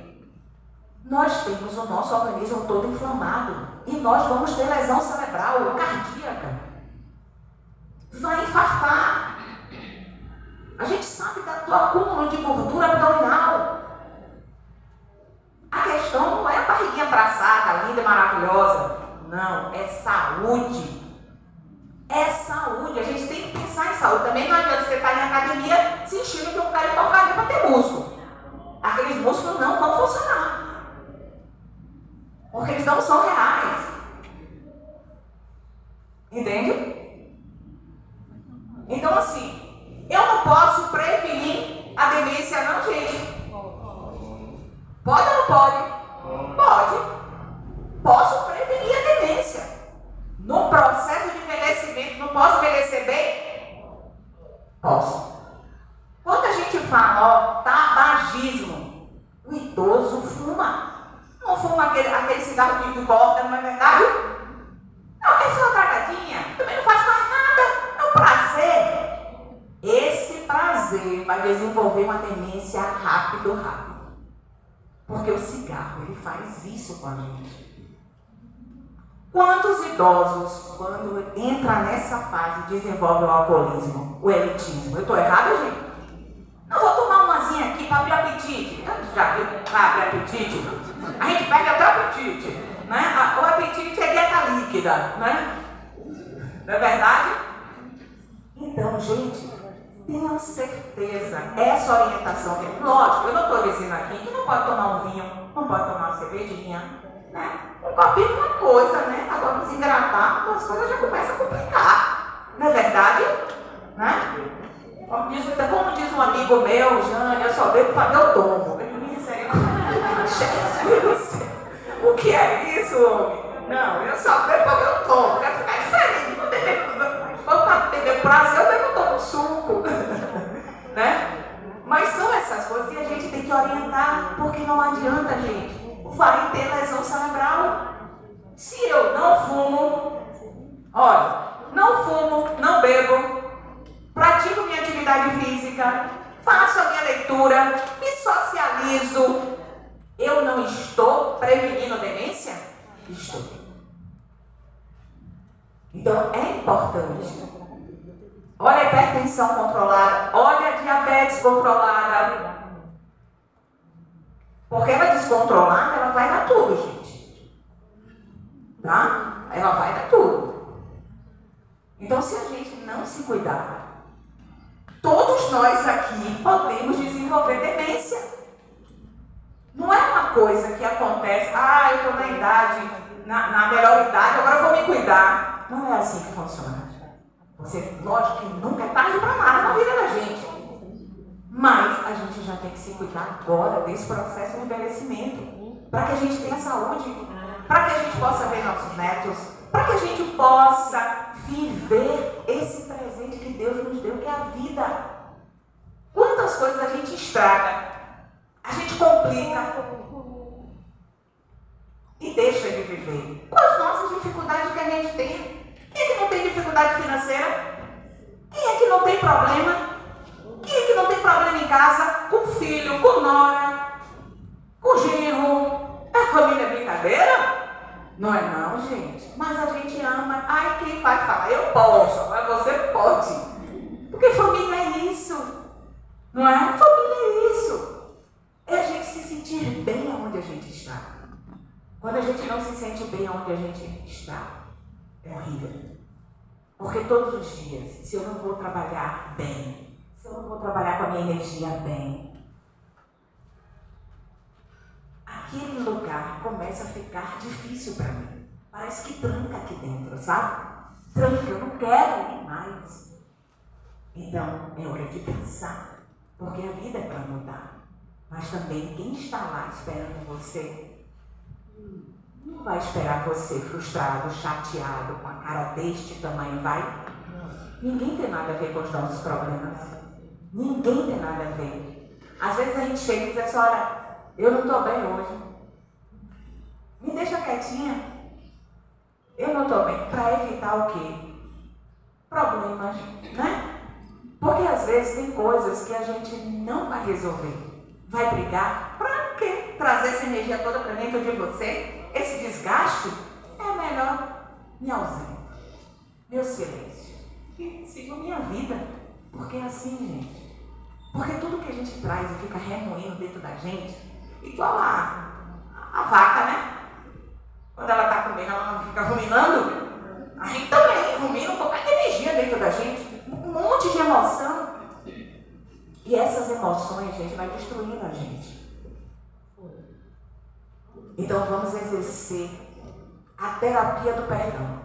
nós temos o nosso organismo todo inflamado. E nós vamos ter lesão cerebral ou cardíaca. Vai infartar. A gente sabe do acúmulo de gordura abdominal. A questão não é a barriguinha traçada, linda e maravilhosa. Não, é saúde. É saúde. A gente tem que pensar em saúde. Também não adianta você estar em academia se enchendo de um cara de porcaria para ter músculo. Aqueles músculos não vão funcionar. Porque eles não são reais. Entende? Então, assim, eu não posso prevenir a demência, não, gente. Pode ou não pode? Pode. Posso prevenir a demência. No processo de envelhecimento, não posso envelhecer bem? Posso. Quando a gente fala, tabagismo, o idoso fuma. Não fuma aquele cigarro de borda, não é verdade? Não, quer ser uma tragadinha. Também não faz mais nada. É um prazer. Esse prazer vai desenvolver uma demência rápido. Porque o cigarro, ele faz isso com a gente. Quantos idosos, quando entra nessa fase, desenvolvem o alcoolismo, o elitismo? Eu estou errada, gente? Não vou tomar umazinha aqui para abrir apetite. Já viu para abrir apetite? A gente perde até o apetite. Né? O apetite é dieta líquida, né? Não é verdade? Então, gente, tenham certeza, essa orientação, lógico, eu não estou dizendo aqui que não pode tomar um vinho, não pode tomar uma cervejinha, né? Um copinho é uma coisa, né? Agora, desidratar, as coisas já começam a complicar, não é verdade? Né? Como diz um amigo meu, Jane, eu só bebo para ver o tombo. Eu me Jesus, o que é isso, homem? Não, eu só bebo para ver o tombo, quero ficar diferente, não beber. Para ter prazer, eu bebo tomo suco. Né? Mas são essas coisas que a gente tem que orientar, porque não adianta, gente. Vai ter lesão cerebral. Se eu não fumo, olha, não fumo, não bebo, pratico minha atividade física, faço a minha leitura, me socializo, eu não estou prevenindo demência? Estou. Então é importante. Olha a hipertensão controlada, olha a diabetes controlada. Porque ela descontrolada, ela vai dar tudo, gente. Tá? Ela vai dar tudo. Então, se a gente não se cuidar, todos nós aqui podemos desenvolver demência. Não é uma coisa que acontece, eu estou na idade, na melhor idade, agora eu vou me cuidar. Não é assim que funciona. Você, lógico que nunca é tarde para nada na vida da gente. Mas a gente já tem que se cuidar agora desse processo de envelhecimento. Para que a gente tenha saúde. Para que a gente possa ver nossos netos. Para que a gente possa viver esse presente que Deus nos deu, que é a vida. Quantas coisas a gente estraga, a gente complica e deixa de viver. Com as nossas dificuldades que a gente tem. Quem é que não tem dificuldade financeira? Quem é que não tem problema? Quem é que não tem problema em casa? Com filho, com nora, com genro? É família brincadeira? Não é não, gente. Mas a gente ama. Ai, quem vai falar? Eu posso, mas você pode. Porque família é isso. Não é? Família é isso. É a gente se sentir bem onde a gente está. Quando a gente não se sente bem onde a gente está, é horrível. Porque todos os dias, se eu não vou trabalhar bem, se eu não vou trabalhar com a minha energia bem, aquele lugar começa a ficar difícil para mim. Parece que tranca aqui dentro, sabe? Tranca, eu não quero ir mais. Então, é hora de pensar, porque a vida é para mudar. Mas também quem está lá esperando você, não vai esperar você frustrado, chateado, com a cara deste tamanho, vai? Ninguém tem nada a ver com os nossos problemas. Ninguém tem nada a ver. Às vezes a gente chega e diz assim, olha, eu não estou bem hoje. Me deixa quietinha. Eu não estou bem. Para evitar o quê? Problemas, né? Porque às vezes tem coisas que a gente não vai resolver. Vai brigar? Para quê? Trazer essa energia toda para dentro de você? Esse desgaste? É melhor me ausento. Meu silêncio. E sigo minha vida. Porque é assim, gente. Porque tudo que a gente traz e fica remoendo dentro da gente, igual a vaca, né? Quando ela está comendo, ela não fica ruminando. A gente também rumina um pouco de energia dentro da gente. Um monte de emoção. E essas emoções, gente, vai destruindo a gente. Então vamos exercer a terapia do perdão.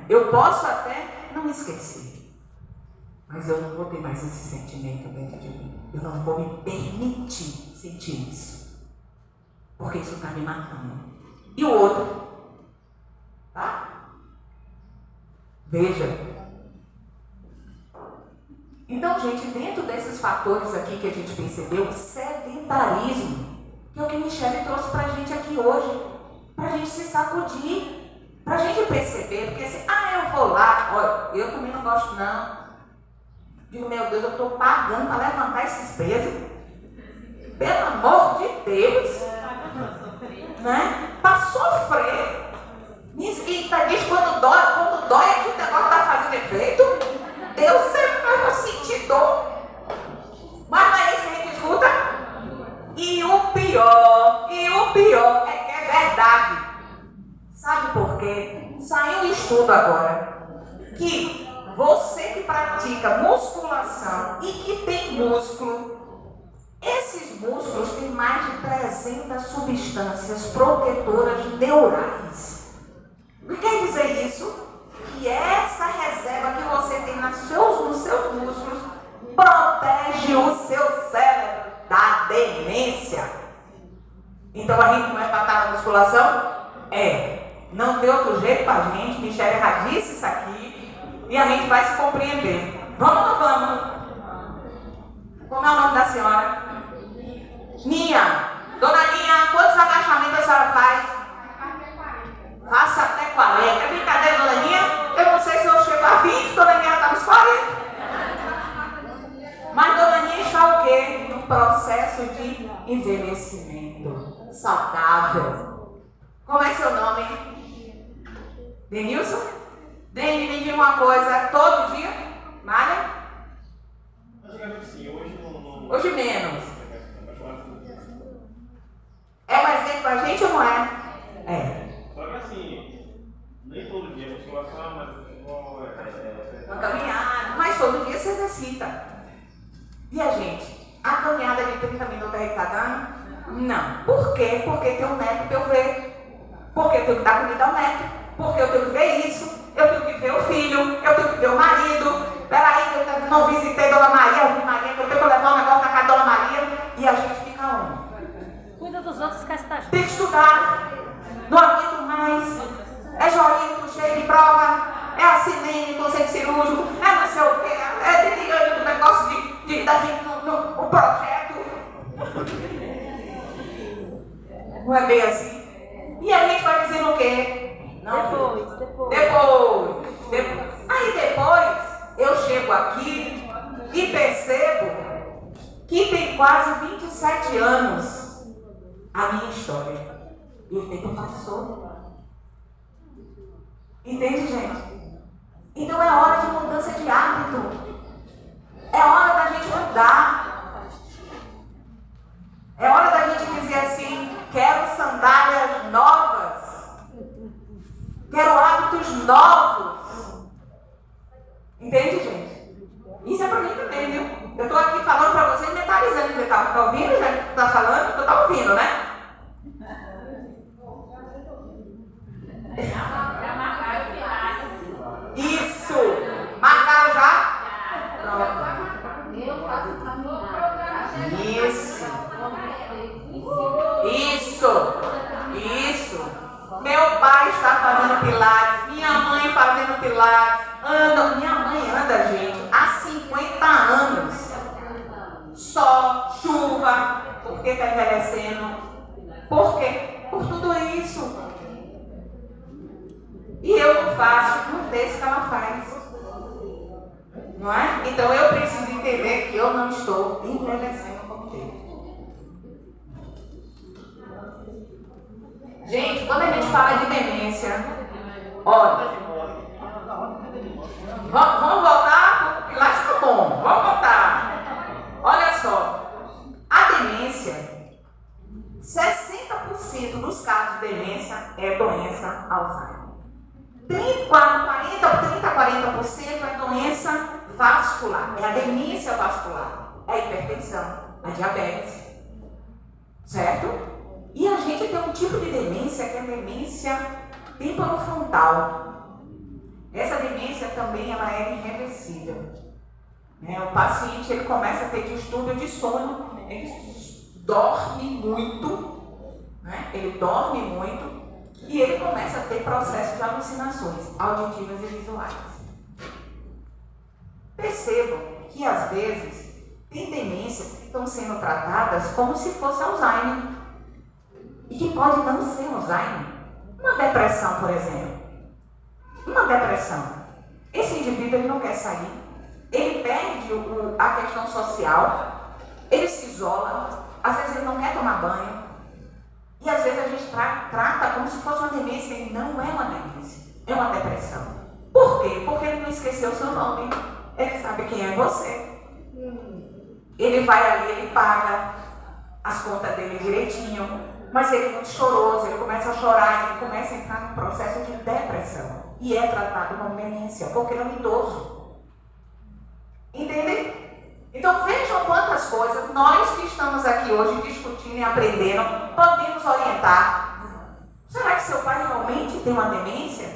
Eu posso até não esquecer, mas eu não vou ter mais esse sentimento dentro de mim. Eu não vou me permitir sentir isso, porque isso está me matando. E o outro, tá? Veja. Então, gente, dentro desses fatores aqui que a gente percebeu, o sedentarismo, que é o que Michele trouxe pra gente aqui hoje, pra gente se sacudir, pra gente perceber, porque assim, eu vou lá, olha, eu também não gosto não. Digo, meu Deus, eu estou pagando para levantar esses pesos. Pelo amor de Deus. Né? Para sofrer. E diz quando dói é que o negócio está fazendo efeito. Deus sempre vai sentir dor. Mas não é isso que a gente escuta? E o pior é que é verdade. Sabe por quê? Saiu um estudo agora que você que pratica musculação e que tem músculo, esses músculos têm mais de 300 substâncias protetoras neurais. O que quer dizer isso? Que essa reserva que você tem nos seus músculos protege o seu cérebro da demência. Então a gente não é para estar na musculação? Não tem outro jeito para a gente. Michele já disse isso aqui e a gente vai se compreender. Vamos ou não vamos? Como é o nome da senhora? Nia. Dona Nia, quantos agachamentos a senhora faz? Faça até 40. É brincadeira, Dona Nia? Eu não sei se eu chego a 20, Dona Nia está nos 40. Mas Dona Nia está o quê? No processo de envelhecimento saudável. Como é seu nome? Denilson? Deni, me diga uma coisa, todo dia? Malha? Sim, hoje não. Hoje menos. É um exemplo pra gente ou não é? Só que assim, nem todo dia musculação, mas uma caminhada, mas todo dia se exercita. E a gente? A caminhada de 30 minutos aí tá dando? Não. Por quê? Porque tem um neto pra eu ver. Porque eu tenho que dar comida ao neto. Porque eu tenho que ver isso. Eu tenho que ver o filho. Eu tenho que ver o marido. Peraí, eu não visitei Dona Maria, eu vi Maria, que eu tenho que levar um negócio na casa de Dona Maria. E a gente fica onde? Cuida dos outros, esquece da gente. Tem que estudar. Não aguento mais. É Jorito, cheio de prova. É acidente, conceito cirúrgico. É não sei o quê. É delirante o negócio da gente no projeto. Não é bem assim? E a gente vai dizendo o quê? Não. Depois. Aí depois eu chego aqui e percebo que tem quase 27 anos a minha história. E o tempo passou. Entende, gente? Então é hora de mudança de hábito. É hora da gente mudar. É hora da gente dizer assim, quero sandálias novas. Quero hábitos novos. Entende, gente? Isso é pra mim também, viu? Eu tô aqui falando pra vocês, mentalizando. Você tá ouvindo, gente? Tu tá falando? Tu tá ouvindo, né? Isso! Marcaram já? Pronto. Isso! Isso! Meu pai está fazendo pilates, minha mãe fazendo pilates, minha mãe anda, gente, há 50 anos. Sol, chuva, porque está envelhecendo. Por quê? Por tudo isso. E eu não faço um desse que ela faz. Não é? Então eu preciso entender que eu não estou envelhecendo como Deus. Gente, quando a gente fala de demência, olha, vamos voltar? Porque lá está bom, vamos voltar. Olha só, a demência, 60% dos casos de demência é doença Alzheimer. 30-40% é doença vascular, é a demência vascular, é a hipertensão, a diabetes, certo? E a gente tem um tipo de demência que é a demência temporofrontal. Essa demência também ela é irreversível. O paciente ele começa a ter distúrbio de sono, ele dorme muito, ele dorme muito e ele começa a ter processo de alucinações auditivas e visuais. Percebam que às vezes tem demências que estão sendo tratadas como se fosse Alzheimer. E que pode não ser Alzheimer. Uma depressão, por exemplo. Uma depressão. Esse indivíduo ele não quer sair. Ele perde a questão social. Ele se isola. Às vezes ele não quer tomar banho. E às vezes a gente trata como se fosse uma demência. E não é uma demência. É uma depressão. Por quê? Porque ele não esqueceu o seu nome. Ele sabe quem é você. Ele vai ali, ele paga as contas dele direitinho. Mas ele é muito choroso, ele começa a chorar, ele começa a entrar num processo de depressão. E é tratado como demência, porque ele é um idoso. Entendem? Então vejam quantas coisas nós que estamos aqui hoje discutindo e aprendendo, podemos orientar. Será que seu pai realmente tem uma demência?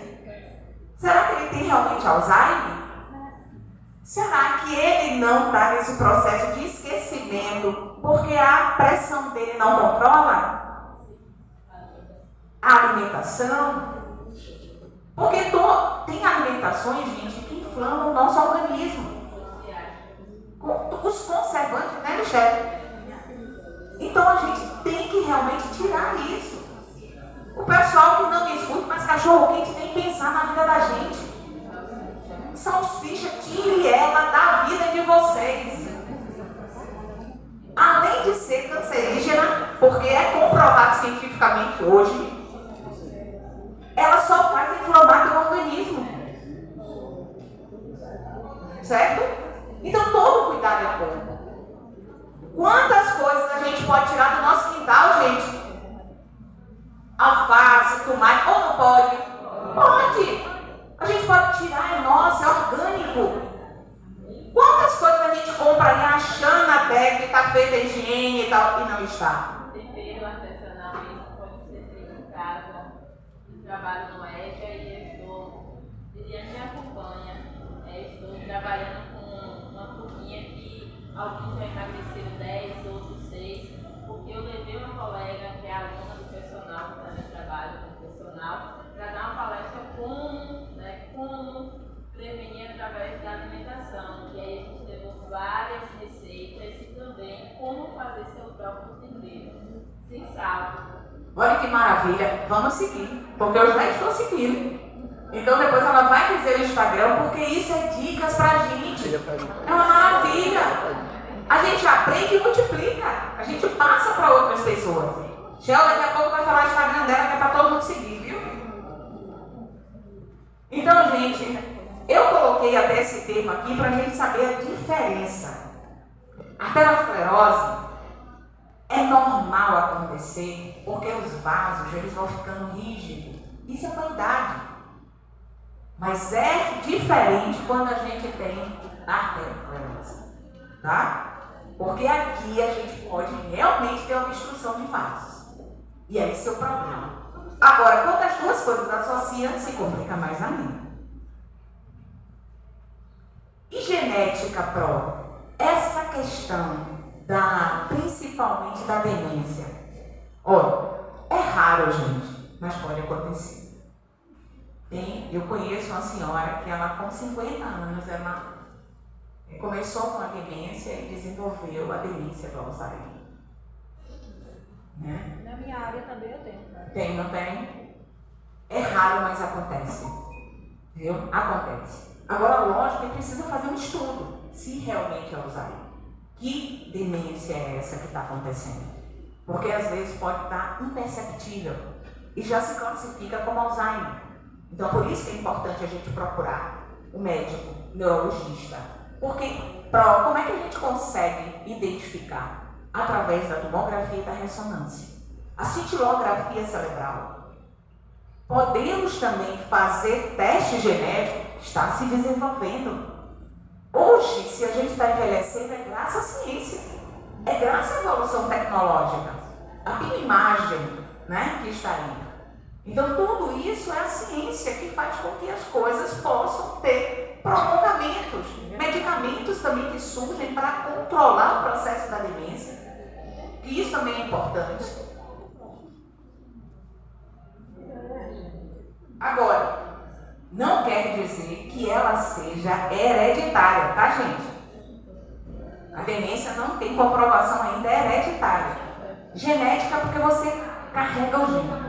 Será que ele tem realmente Alzheimer? Será que ele não está nesse processo de esquecimento porque a pressão dele não controla? A alimentação, porque tem alimentações, gente, que inflamam o nosso organismo. Os conservantes, né, Michele? Então a gente tem que realmente tirar isso. O pessoal que não me escuta, mas cachorro quente tem que pensar na vida da gente. Salsicha, tire ela da vida de vocês. Além de ser cancerígena, porque é comprovado cientificamente hoje, ela só faz inflamar teu organismo. Certo? Então todo cuidado é bom. Quantas coisas a gente pode tirar do nosso quintal, gente? Alface, tomate, ou não pode? Pode! A gente pode tirar, é nosso, é orgânico. Quantas coisas a gente compra ali achando até que está feita a higiene e tal, e não está? Tempero artesanal mesmo pode ser feito em casa. Trabalho no EJA e Liliane me acompanha. Estou trabalhando com uma turminha que alguns já emagreceram 10, outros 6, porque eu levei uma colega que é aluna do personal, que também trabalha com personal, para dar uma palestra como prevenir através da alimentação. E aí a gente levou várias receitas e também como fazer seu próprio tempero, sem sal. Olha que maravilha, vamos seguir, porque eu já estou seguindo. Então depois ela vai dizer no Instagram, porque isso é dicas pra gente. É uma maravilha. A gente aprende e multiplica. A gente passa para outras pessoas. Shell daqui a pouco vai falar o Instagram dela, que é para todo mundo seguir, viu? Então, gente, eu coloquei até esse termo aqui para a gente saber a diferença Arteriosclerose é normal acontecer porque os vasos eles vão ficando rígidos. Isso é com a idade. Mas é diferente quando a gente tem arteriosclerose, tá? Porque aqui a gente pode realmente ter uma obstrução de vasos. E é esse é o problema. Agora, quando as duas coisas associam, se complica mais ainda. E genética, Pro? Essa questão principalmente da demência. Olha, é raro, gente, mas pode acontecer. Eu conheço uma senhora que ela com 50 anos, ela começou com a demência e desenvolveu a demência do Alzheimer. Né? Na minha área também eu tenho. Tem, não tem? É raro, mas acontece. Viu? Acontece. Agora, lógico que precisa fazer um estudo se realmente é Alzheimer. Que demência é essa que está acontecendo? Porque às vezes pode estar imperceptível e já se classifica como Alzheimer. Então, por isso que é importante a gente procurar um médico, neurologista. Porque, como é que a gente consegue identificar? Através da tomografia e da ressonância. A cintilografia cerebral. Podemos também fazer teste genético, está se desenvolvendo. Hoje, se a gente está envelhecendo, é graças à ciência. É graças à evolução tecnológica. A bioimagem, né, que está aí. Então, tudo isso é a ciência que faz com que as coisas possam ter prolongamentos. Medicamentos também que surgem para controlar o processo da demência. E isso também é importante. Agora, não quer dizer que ela seja hereditária, tá, gente? A demência não tem comprovação ainda, é hereditária. Genética porque você carrega o gene,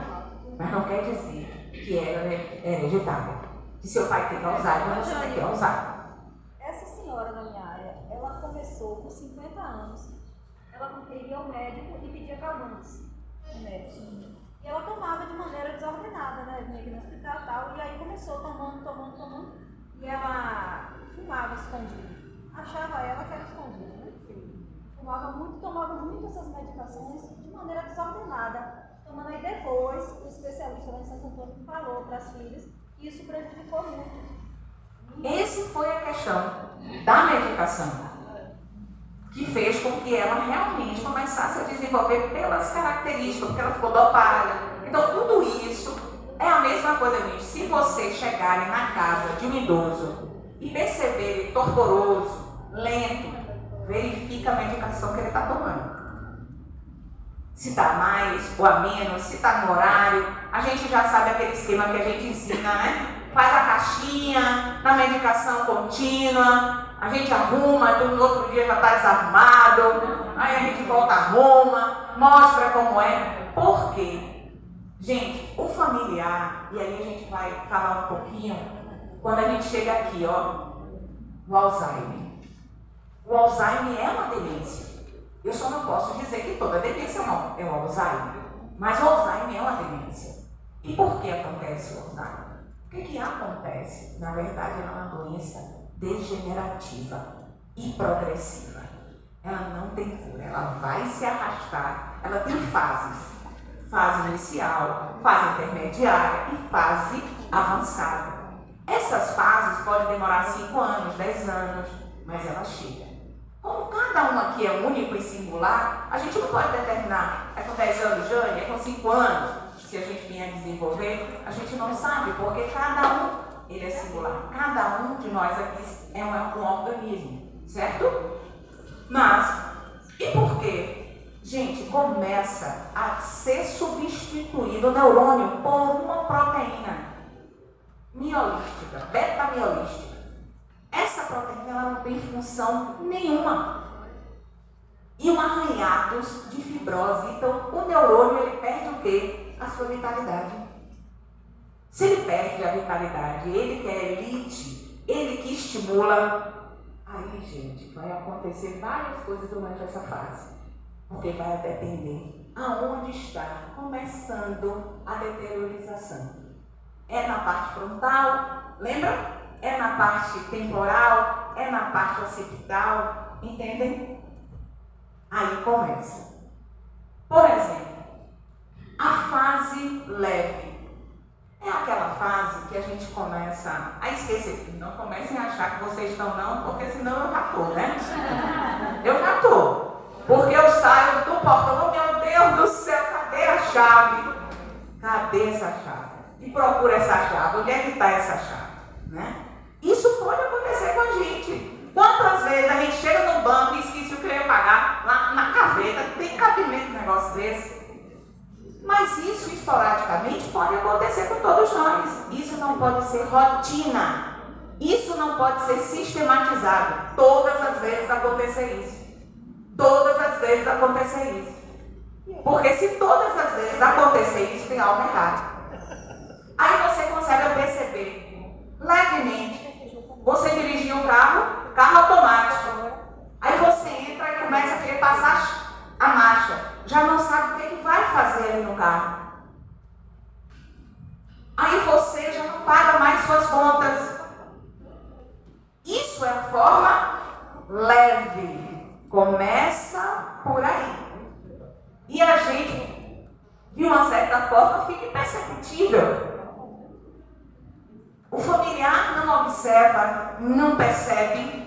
mas não quer dizer que ela é hereditária. Que seu pai tem Alzheimer, você tem que ter Alzheimer. Essa senhora na minha área, ela começou com 50 anos. Ela iria ao médico e pedia calmantes no médico. E ela tomava de maneira desordenada, né? Vinha aqui no hospital e tal. E aí começou tomando. E ela fumava escondido. Achava ela que era escondido, né? Fumava muito, tomava muito essas medicações de maneira desordenada. Tomando aí depois, o especialista lá em Santo Antônio falou para as filhas que isso prejudicou muito. Essa foi a questão da medicação. Que fez com que ela realmente começasse a desenvolver pelas características, porque ela ficou dopada. Então, tudo isso é a mesma coisa, gente. Se vocês chegarem na casa de um idoso e perceberem torporoso, lento, verifica a medicação que ele está tomando. Se está mais ou a menos, se está no horário. A gente já sabe aquele esquema que a gente ensina, né? Faz a caixinha na medicação contínua. A gente arruma, no outro dia já está desarrumado, aí a gente volta, arruma, mostra como é. Por quê? Gente, o familiar, e aí a gente vai falar um pouquinho, quando a gente chega aqui, ó, o Alzheimer. O Alzheimer é uma demência. Eu só não posso dizer que toda demência não é o Alzheimer, mas o Alzheimer é uma demência. E por que acontece o Alzheimer? O que acontece? Na verdade, é uma doença degenerativa e progressiva. Ela não tem cura, ela vai se arrastar, ela tem fases. Fase inicial, fase intermediária e fase avançada. Essas fases podem demorar 5 anos, 10 anos, mas ela chega. Como cada uma aqui é único e singular, a gente não pode determinar, é com 10 anos, Jane, é com 5 anos, se a gente vier desenvolver, a gente não sabe, porque cada um ele é singular. Cada um de nós aqui é um organismo, certo? Mas, e por quê? Gente, começa a ser substituído o neurônio por uma proteína miolística, beta-miolística. Essa proteína ela não tem função nenhuma. E um arranhados de fibrose. Então, o neurônio ele perde o quê? A sua vitalidade. Se ele perde a vitalidade, ele que é elite, ele que estimula, aí, gente, vai acontecer várias coisas durante essa fase. Porque vai depender aonde está começando a deteriorização. É na parte frontal, lembra? É na parte temporal, é na parte occipital, entendem? Aí começa. Por exemplo, a fase leve. É aquela fase que a gente começa a esquecer. Não comecem a achar que vocês estão não, porque senão eu já estou, né? Eu já estou. Porque eu saio do portão, oh, meu Deus do céu, cadê a chave? Cadê essa chave? E procura essa chave. Onde é que está essa chave? Né? Isso pode acontecer com a gente. Quantas vezes a gente chega no banco e esquece o que eu ia pagar lá na gaveta? Tem cabimento um negócio desse? Mas isso esporadicamente pode acontecer com todos nós. Isso não pode ser rotina. Isso não pode ser sistematizado. Todas as vezes acontecer isso. Todas as vezes acontecer isso. Porque se todas as vezes acontecer isso, tem algo errado. Aí você consegue perceber, levemente, você dirigir um carro automático. Aí você entra e começa a querer passar a marcha. Já não sabe o que vai fazer ali no carro. Aí você já não paga mais suas contas. Isso é a forma leve. Começa por aí. E a gente, de uma certa forma, fica imperceptível. O familiar não observa, não percebe.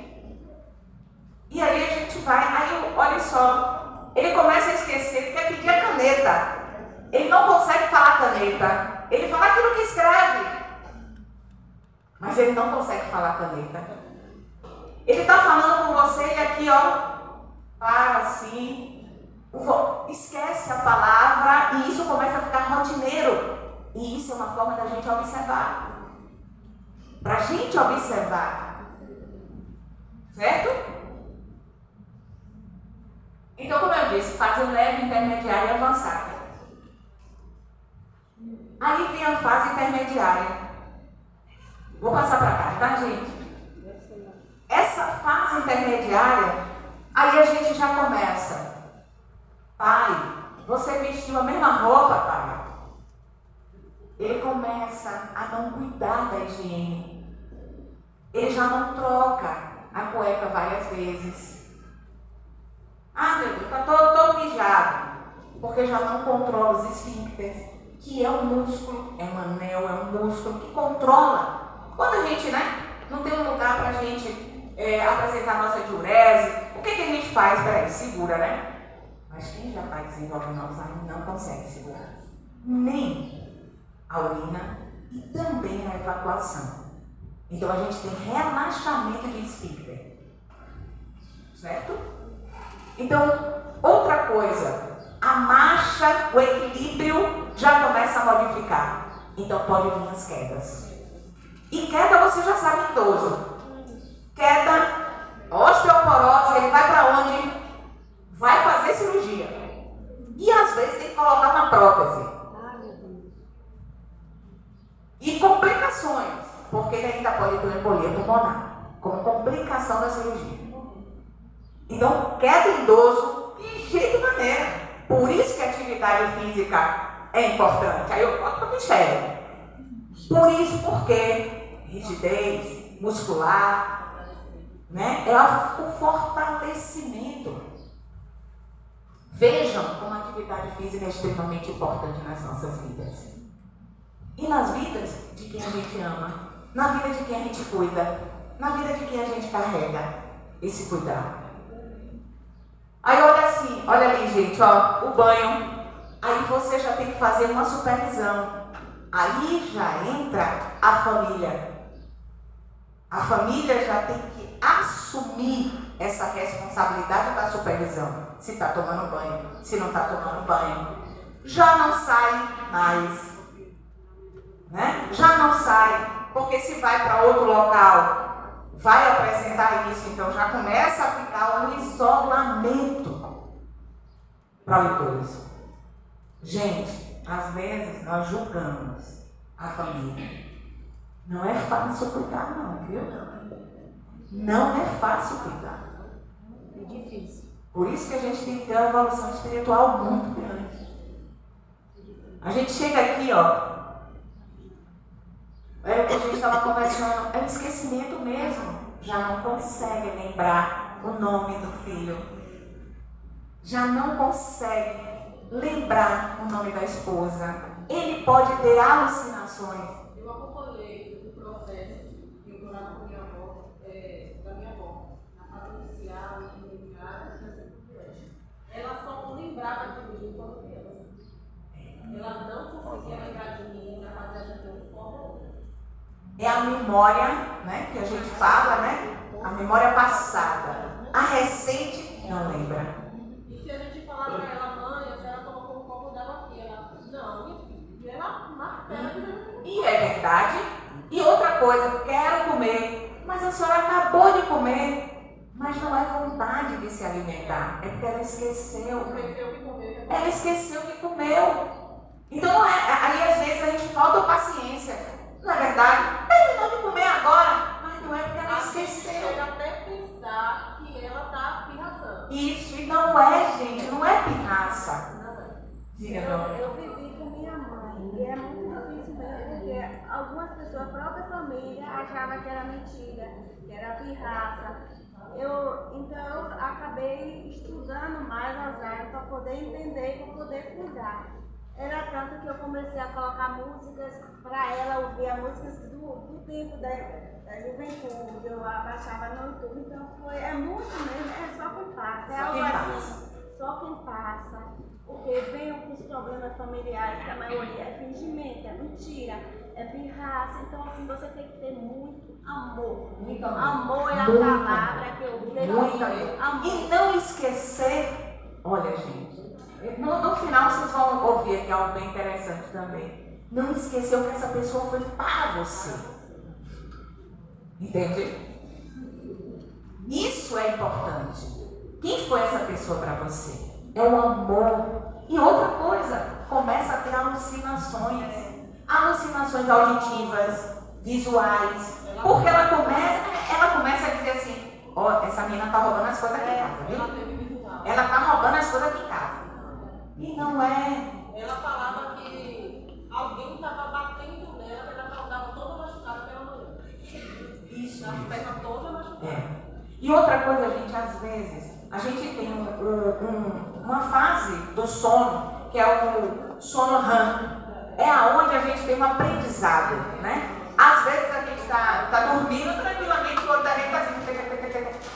E aí a gente vai, aí olha só, ele começa a esquecer, ele quer pedir a caneta. Ele não consegue falar caneta. Ele fala aquilo que escreve. Mas ele não consegue falar caneta. Ele está falando com você e aqui, ó, para assim, esquece a palavra e isso começa a ficar rotineiro. E isso é uma forma da gente observar. Para a gente observar. Certo? Então, como eu disse, fase leve, intermediária e avançada. Aí vem a fase intermediária. Vou passar para cá, tá, gente? Essa fase intermediária, aí a gente já começa. Pai, você vestiu a mesma roupa, pai? Ele começa a não cuidar da higiene. Ele já não troca a cueca várias vezes. Ah, meu Deus, está todo mijado. Porque já não controla os esfíncteres, que é um músculo, é um anel, é um músculo que controla. Quando a gente, né, não tem um lugar para a gente apresentar a nossa diurese, o que a gente faz? Peraí, segura, né? Mas quem já está desenvolvendo Alzheimer não consegue segurar. Nem a urina e também a evacuação. Então a gente tem relaxamento de esfíncter. Certo? Então, outra coisa, a marcha, o equilíbrio já começa a modificar. Então pode vir as quedas. E queda você já sabe, idoso. Queda, osteoporose, ele vai para onde? Vai fazer cirurgia. E às vezes tem que colocar uma prótese. E complicações, porque ele ainda pode ter uma embolia pulmonar, como complicação da cirurgia. Então, queda em idoso, de jeito e maneira. Por isso que a atividade física é importante. Aí eu boto para o mistério. Por isso, porque rigidez muscular, né, é o fortalecimento. Vejam como a atividade física é extremamente importante nas nossas vidas. E nas vidas de quem a gente ama, na vida de quem a gente cuida, na vida de quem a gente carrega esse cuidado. Aí olha assim, olha ali, gente, ó, o banho. Aí você já tem que fazer uma supervisão. Aí já entra a família. A família já tem que assumir essa responsabilidade da supervisão. Se está tomando banho, se não está tomando banho. Já não sai mais. Né? Já não sai, porque se vai para outro local, vai apresentar isso, então já começa a ficar um isolamento para o idoso. Gente, às vezes nós julgamos a família. Não é fácil cuidar não, viu? Não é fácil cuidar. É difícil. Por isso que a gente tem que ter uma evolução espiritual muito grande. A gente chega aqui, ó. É o que a gente estava conversando, é um esquecimento mesmo. Já não consegue lembrar o nome do filho. já não consegue lembrar o nome da esposa. Ele pode ter alucinações. Eu acompanhei o processo que eu morava com minha avó, da minha avó, na fase inicial, intermediária, assim por diante. Ela só lembrava de mim quando criança. Ela não conseguia lembrar de mim na fase de uma forma ou outra. É a memória, né, que a gente fala, né? A memória passada. A recente não lembra. E se a gente falar para ela, mãe, a senhora colocou um copo d'água aqui, ela, não, minha filha, e ela martela dizendo que E é verdade. E outra coisa, quero comer, mas a senhora acabou de comer, mas não é vontade de se alimentar, é porque ela esqueceu. esqueceu que comeu. Ela esqueceu que comeu. Então, aí às vezes a gente falta paciência. Não é verdade? Terminou de comer agora, mas não é porque ela A gente esqueceu. chega até pensar que ela está pirraçando. Isso, e não é, gente, não é pirraça. Não é. Diga, não. Eu vivi com minha mãe e é muito difícil mesmo, porque algumas pessoas, a própria família, achavam que era mentira, que era pirraça. Então eu acabei estudando mais as áreas para poder entender e para poder cuidar. Era tanto que eu comecei a colocar músicas para ela ouvir, as músicas do tempo da juventude, eu abaixava no YouTube, então é muito mesmo, é só quem passa, é Só algo quem assim, só quem passa, porque vem com os problemas familiares, que a maioria é fingimento, é mentira, é pirraça, então assim, você tem que ter muito amor. Muito Amor é a Muito palavra que eu Muito amor. E não esquecer, olha gente, no final vocês vão ouvir aqui algo bem interessante também. Não esqueceu que essa pessoa foi para você. Entende? Isso é importante. Quem foi essa pessoa para você? É o amor. E outra coisa, começa a ter alucinações. Alucinações auditivas, visuais. Porque ela começa a dizer assim, ó, essa menina tá roubando as coisas aqui em casa, viu? Ela teve visual. Ela tá roubando as coisas aqui em casa. E não é. Ela falava que alguém estava batendo nela, que ela estava toda machucada pela manhã. Isso. As pernas todas machucadas. É. E outra coisa, gente, às vezes, a gente tem uma fase do sono, que é o sono REM. É aonde a gente tem um aprendizado, né? Às vezes a gente tá dormindo tranquilamente, o outro da gente tá assim,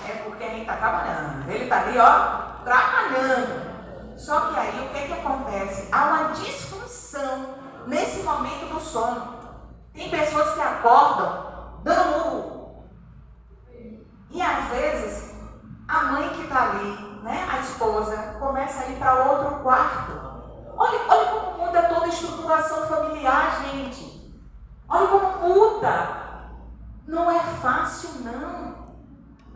é porque a gente tá trabalhando. Ele tá ali, ó, trabalhando. Só que aí, o que acontece? Há uma disfunção nesse momento do sono. Tem pessoas que acordam dando murro. E às vezes, a mãe que está ali, né, a esposa, começa a ir para outro quarto. Olha como muda toda a estruturação familiar, gente. Olha como muda. Não é fácil, não.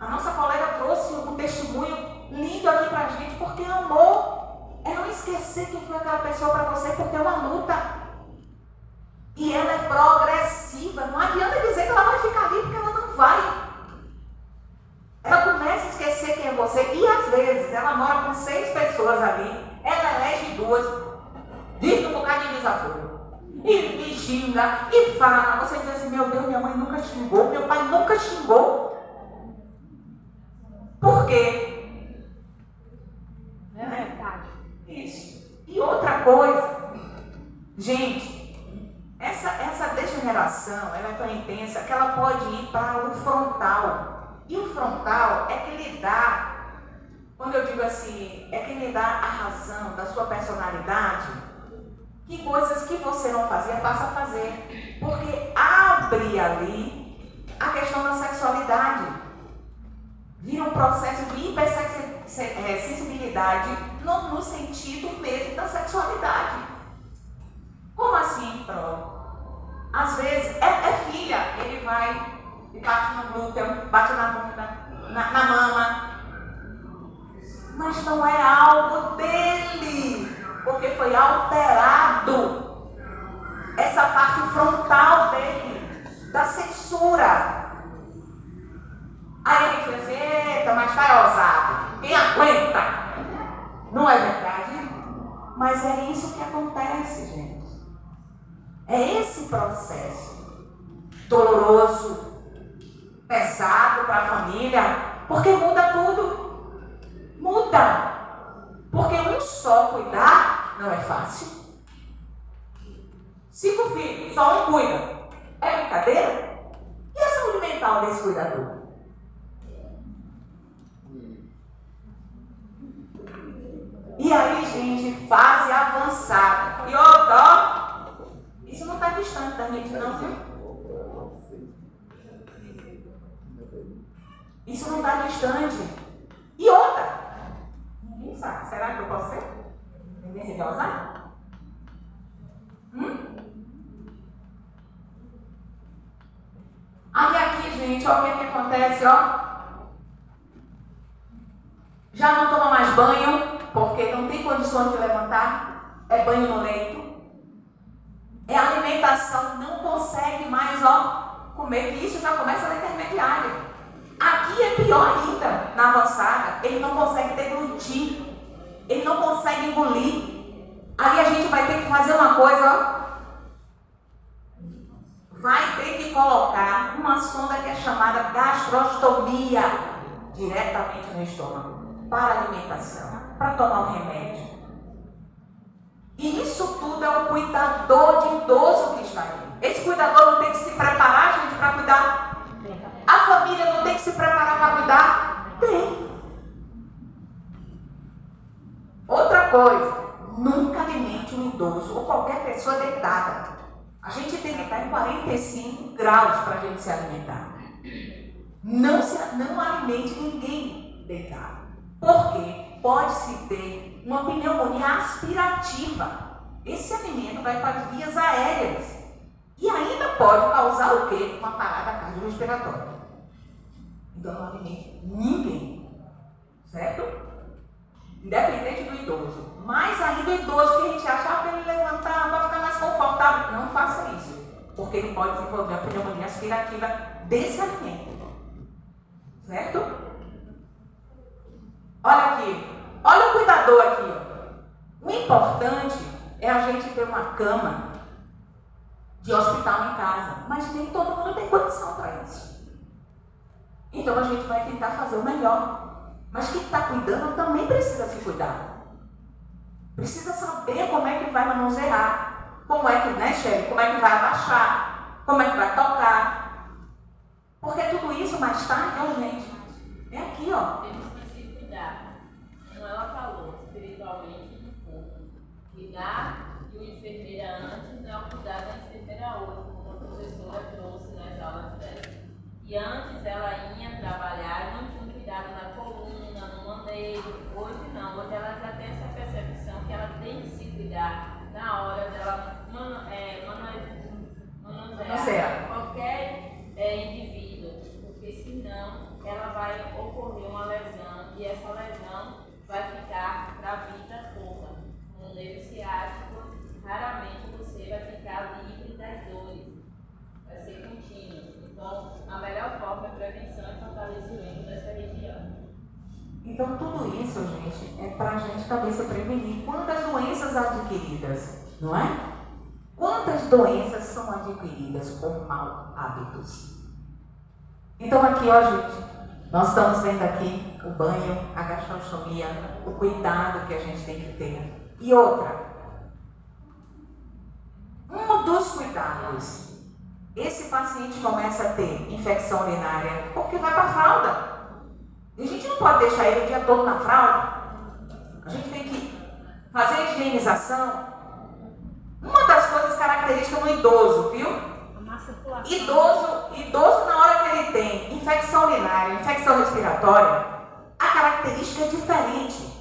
A nossa colega trouxe um testemunho lindo aqui para a gente, porque é amor. É não esquecer quem foi aquela pessoa para você, porque é uma luta. E ela é progressiva. Não adianta dizer que ela vai ficar ali, porque ela não vai. Ela começa a esquecer quem é você. E às vezes ela mora com 6 pessoas ali. Ela elege 2. Diz um bocado de desaforo. E xinga, e fala. Você diz assim, meu Deus, minha mãe nunca xingou, meu pai nunca xingou. Por quê? É verdade. Isso. E outra coisa, gente, essa degeneração, ela é tão intensa que ela pode ir para o frontal. E o frontal é que lhe dá, quando eu digo assim, é que lhe dá a razão da sua personalidade, que coisas que você não fazia, passa a fazer. Porque abre ali a questão da sexualidade. Vira um processo de hipersensibilidade no sentido mesmo da sexualidade. Como assim, Pro? Às vezes, é filha, ele vai e bate no glúteo, bate na mama. Mas não é algo dele, porque foi alterado essa parte frontal dele, da censura. Aí a gente diz assim, eita, mas tá ousado, quem aguenta? Não é verdade? Mas é isso que acontece, gente. É esse processo doloroso, pesado para a família, porque muda tudo. Muda. só cuidar não é fácil. 5 filhos, só um cuida. É brincadeira? E a saúde mental desse cuidador? E aí, gente, fase avançada. E ó, isso não está distante da gente, não, viu? Isso não está distante. E outra, ninguém sabe. Será que eu posso ser? Ninguém quer usar? Aí aqui, gente, ó, o que acontece, ó. Já não toma mais banho, porque não tem condições de levantar. É banho no leito. É alimentação, não consegue mais, ó, comer, que isso já começa na intermediária. Aqui é pior ainda, na avançada, ele não consegue deglutir, ele não consegue engolir. Aí a gente vai ter que fazer uma coisa, ó. Vai ter que colocar uma sonda que é chamada gastrostomia diretamente no estômago, para alimentação, para tomar um remédio. E isso tudo é o cuidador de idoso que está aí. Esse cuidador não tem que se preparar, gente, para cuidar? A família não tem que se preparar para cuidar? Tem. Outra coisa, nunca alimente um idoso ou qualquer pessoa deitada. A gente tem que estar em 45 graus para a gente se alimentar. Não alimente ninguém deitado. Porque pode-se ter uma pneumonia aspirativa. Esse alimento vai para as vias aéreas. E ainda pode causar o quê? Uma parada cardiorrespiratória. Então não alimente ninguém. Certo? Independente do idoso. Mais ainda o idoso que a gente acha para ele levantar, para ficar mais confortável. Não faça isso. Porque ele pode desenvolver a pneumonia aspirativa desse alimento. Certo? Olha aqui. Olha o cuidador aqui. Ó. O importante é a gente ter uma cama de hospital em casa. Mas nem todo mundo tem condição para isso. Então a gente vai tentar fazer o melhor. Mas quem está cuidando também precisa se cuidar. Precisa saber como é que vai manusear. Como é que, né, chefe? Como é que vai abaixar? Como é que vai tocar? Porque tudo isso mais tarde, ó, gente, é aqui, ó. Temos que se cuidar. Como ela falou, espiritualmente e no corpo. Cuidar de uma enfermeira antes não é o cuidar da enfermeira hoje, como a professora trouxe nas aulas dela. E antes ela ia trabalhar e não tinha cuidado na coluna, no manejo. Hoje não, hoje ela já tem essa percepção que ela tem que se cuidar na hora dela manusear qualquer indivíduo, porque senão ela vai ocorrer uma lesão e essa lesão vai ficar para a vida toda. No nervo ciático, raramente você vai ficar livre das dores, vai ser contínuo. Então, a melhor forma é prevenção e fortalecimento dessa região. Então, tudo isso, gente, é para a gente também se prevenir. Quantas doenças adquiridas, não é? Quantas doenças são adquiridas por maus hábitos? Então, aqui, ó, gente, nós estamos vendo aqui o banho, a gastrostomia, o cuidado que a gente tem que ter. E outra, um dos cuidados, esse paciente começa a ter infecção urinária porque vai para a fralda. E a gente não pode deixar ele o dia todo na fralda. A gente tem que fazer a higienização. Uma das coisas características no idoso, viu? Idoso na hora que ele tem infecção urinária, infecção respiratória, a característica é diferente.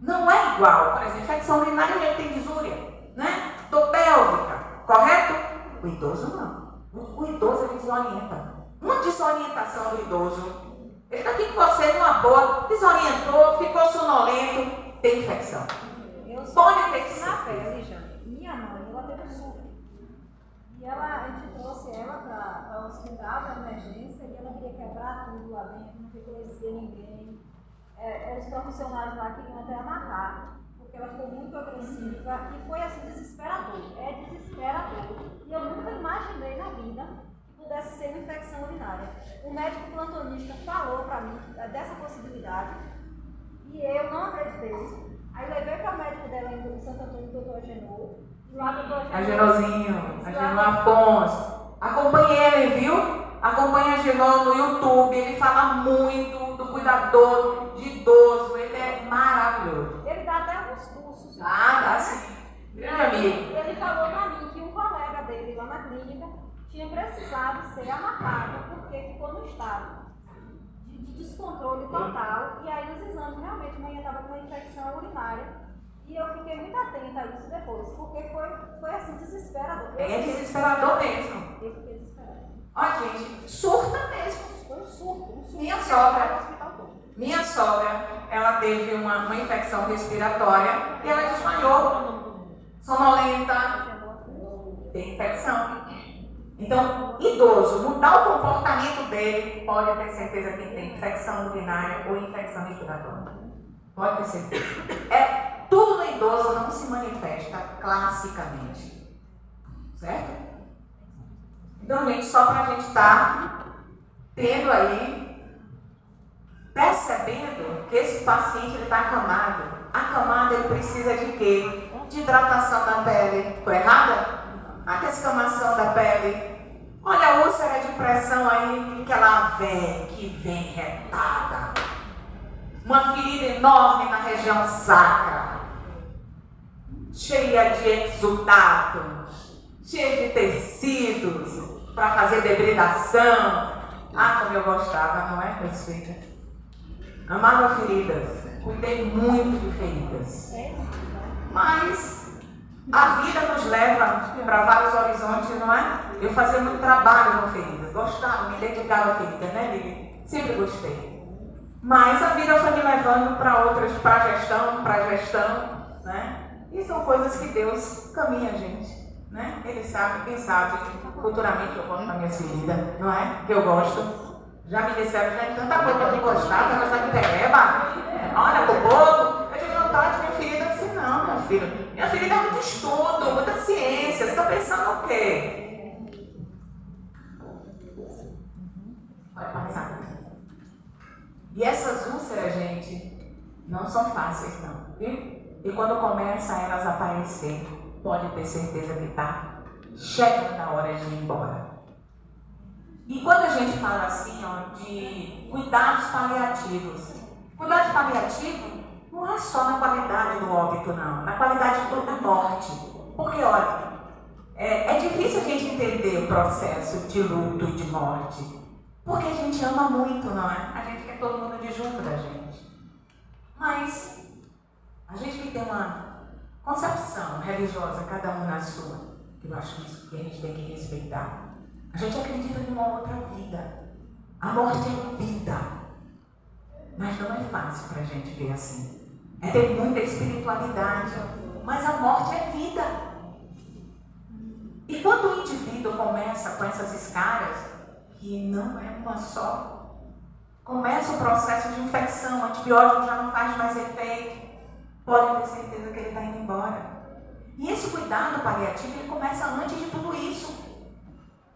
Não é igual. Por exemplo, infecção urinária ele tem disúria, né? Dor pélvica, correto? O idoso não. O idoso ele desorienta. Uma desorientação do idoso. Ele está aqui com você numa boa, desorientou, ficou sonolento, tem infecção. Pode ter que na pele, Jane. Minha mãe, ela teve um surto. E a gente trouxe ela para o hospital da emergência e ela queria quebrar tudo lá dentro, não reconhecia ninguém. Os profissionais lá queriam até amarrar, porque ela ficou muito agressiva e foi assim desesperador. É desesperador. E eu nunca imaginei na vida que pudesse ser uma infecção urinária. O médico plantonista falou para mim dessa possibilidade e eu não acreditei. Aí Aí levei para o médico dela em Santo Antônio, o doutor Agenor. Lá do doutor Agenozinho, Agenor Afonso. Acompanhe ele, viu? Acompanhe Agenor no YouTube. Ele fala muito do cuidador de idoso. Ele é maravilhoso. Ele dá até alguns cursos. Dá sim. Grande amigo. Ele falou para mim que um colega dele lá na clínica tinha precisado ser amarrado porque ficou no estado de descontrole total. E aí nos exames realmente a mãe estava com uma infecção urinária. E eu fiquei muito atenta a isso depois, porque foi assim, desesperador. É desesperador mesmo. Eu fiquei desesperada. Olha, gente, surta mesmo. Foi um surto. Minha sogra, ela teve uma infecção respiratória e ela desmaiou. Sonolenta, tem infecção. Então, idoso, mudar o comportamento dele, pode ter certeza que tem infecção urinária ou infecção respiratória. Pode ter certeza. Tudo no idoso não se manifesta classicamente. Certo? Então, gente, só para a gente estar tendo aí, percebendo que esse paciente está acamado. Acamado, ele precisa de quê? De hidratação da pele. Estou errada? A descamação da pele. Olha a úlcera de pressão aí, que ela vem retada. Uma ferida enorme na região sacra. Cheia de exudato, cheia de tecidos, para fazer debridação. Ah, como eu gostava, não é, perfeita? Amava feridas, cuidei muito de feridas. Mas a vida nos leva para vários horizontes, não é? Eu fazia muito trabalho com feridas, gostava, me dedicava a feridas, né, Lili? Sempre gostei. Mas a vida foi me levando para outras, para gestão, né? E são coisas que Deus caminha a gente, né? Ele sabe, quem sabe, futuramente eu volto para minha ferida, não é? Que eu gosto. Já me disseram, já tanta coisa que eu gostava, gostar de pereba. Olha pro povo, eu tive vontade de minha ferida assim, não, minha filha. Minha ferida é muito estudo, muita ciência. Você está pensando o quê? Pode passar. E essas úlceras, gente, não são fáceis, não, viu? E quando começa elas a aparecer, pode ter certeza que está chegando a hora de ir embora. E quando a gente fala assim, ó, de cuidados paliativos, cuidados paliativos não é só na qualidade do óbito, não, na qualidade da morte. Porque, olha, é difícil a gente entender o processo de luto e de morte, porque a gente ama muito, não é? A gente quer todo mundo de junto da gente. Mas a gente tem que ter uma concepção religiosa, cada um na sua, que eu acho que a gente tem que respeitar. A gente acredita numa outra vida. A morte é vida. Mas não é fácil para a gente ver assim. Tem muita espiritualidade, mas a morte é vida. E quando o indivíduo começa com essas escaras, que não é uma só, começa o processo de infecção, o antibiótico já não faz mais efeito, pode ter certeza que ele está indo embora. E esse cuidado paliativo, ele começa antes de tudo isso.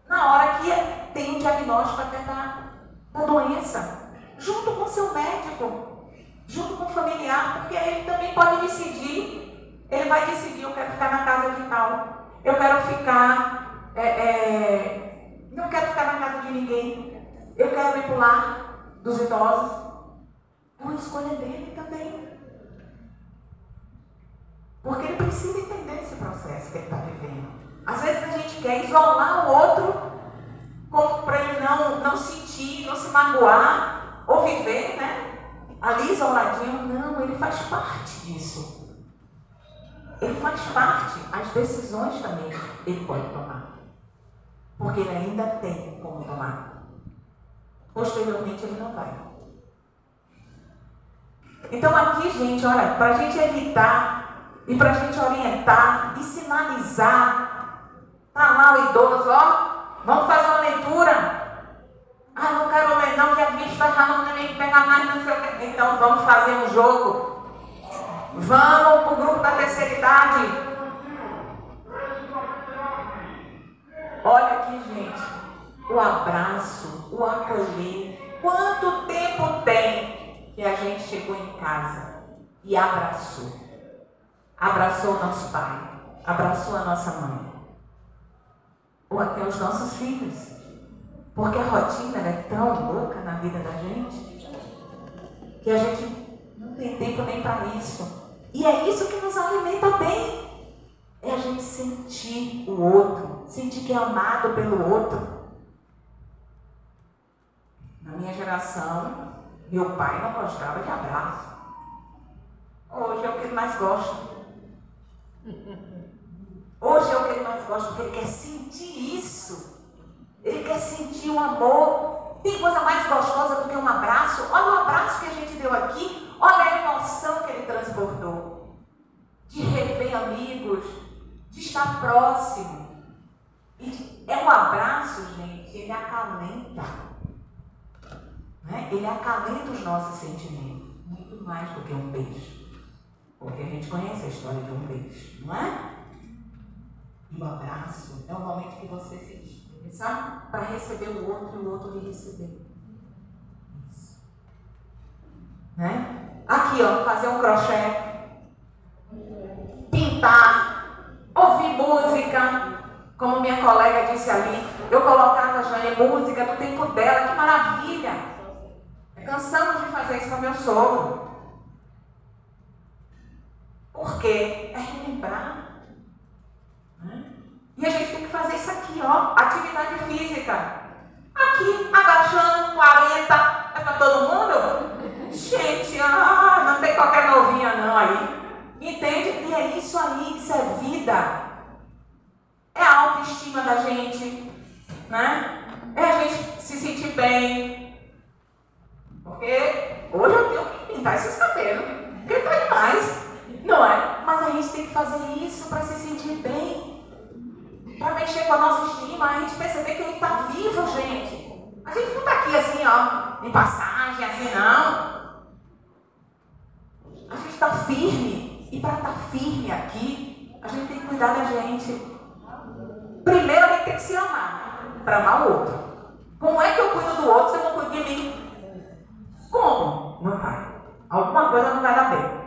Na hora que tem um diagnóstico até da doença, junto com o seu médico, junto com o familiar, porque ele também pode decidir, ele vai decidir, eu quero ficar na casa de tal, eu quero ficar, não quero ficar na casa de ninguém, eu quero ir para o lar dos idosos. É uma escolha dele também. Porque ele precisa entender esse processo que ele está vivendo. Às vezes a gente quer isolar o outro para ele não sentir, não se magoar, ou viver, né? Ali isoladinho. Não, ele faz parte disso. Ele faz parte. As decisões também ele pode tomar. Porque ele ainda tem como tomar. Posteriormente ele não vai. Então aqui, gente, olha, para a gente evitar e para a gente orientar e sinalizar. Tá lá o idoso, ó, vamos fazer uma leitura. Ah, não quero ler não, que a vista já não tem nem que pegar mais, não sei o que. Então vamos fazer um jogo. Vamos pro grupo da terceira idade. Olha aqui, gente, o abraço, o acolher. Quanto tempo tem que a gente chegou em casa e abraçou? abraçou o nosso pai, abraçou a nossa mãe, ou até os nossos filhos, porque a rotina é tão louca na vida da gente, que a gente não tem tempo nem para isso, e é isso que nos alimenta bem, é a gente sentir o outro, sentir que é amado pelo outro. Na minha geração, meu pai não gostava de abraço. Hoje é o que ele mais gosta. Hoje é o que ele mais gosta, porque ele quer sentir isso. Ele quer sentir o amor. Tem coisa mais gostosa do que um abraço? Olha o abraço que a gente deu aqui. Olha a emoção que ele transportou. De rever amigos, de estar próximo. É um abraço, gente, ele acalenta. Né? Ele acalenta os nossos sentimentos. Muito mais do que um beijo. Porque a gente conhece a história de um beijo, não é? E o abraço é o momento que você se dispõe, sabe? Para receber o outro e o outro lhe receber. Isso. Né? Aqui, ó, fazer um crochê, pintar, ouvir música, como minha colega disse ali, eu colocava a Jane música no tempo dela, que maravilha! Cansamos de fazer isso com meu sogro. Por quê? É relembrar. E a gente tem que fazer isso aqui, ó, atividade física. Aqui, agachando, 40, é para todo mundo? Gente, não tem qualquer novinha não aí. Entende? E é isso aí, isso é vida. É a autoestima da gente, né? É a gente se sentir bem. Porque hoje eu tenho que pintar esses cabelos, porque tá demais, não é? Mas a gente tem que fazer isso para se sentir bem. Para mexer com a nossa estima, a gente perceber que a gente está vivo, gente. A gente não está aqui assim, ó, em passagem, assim, não. A gente está firme. E para estar firme aqui, a gente tem que cuidar da gente. Primeiro a gente tem que se amar, para amar o outro. Como é que eu cuido do outro se eu não cuido de mim? Como? Não vai. Alguma coisa não vai dar bem.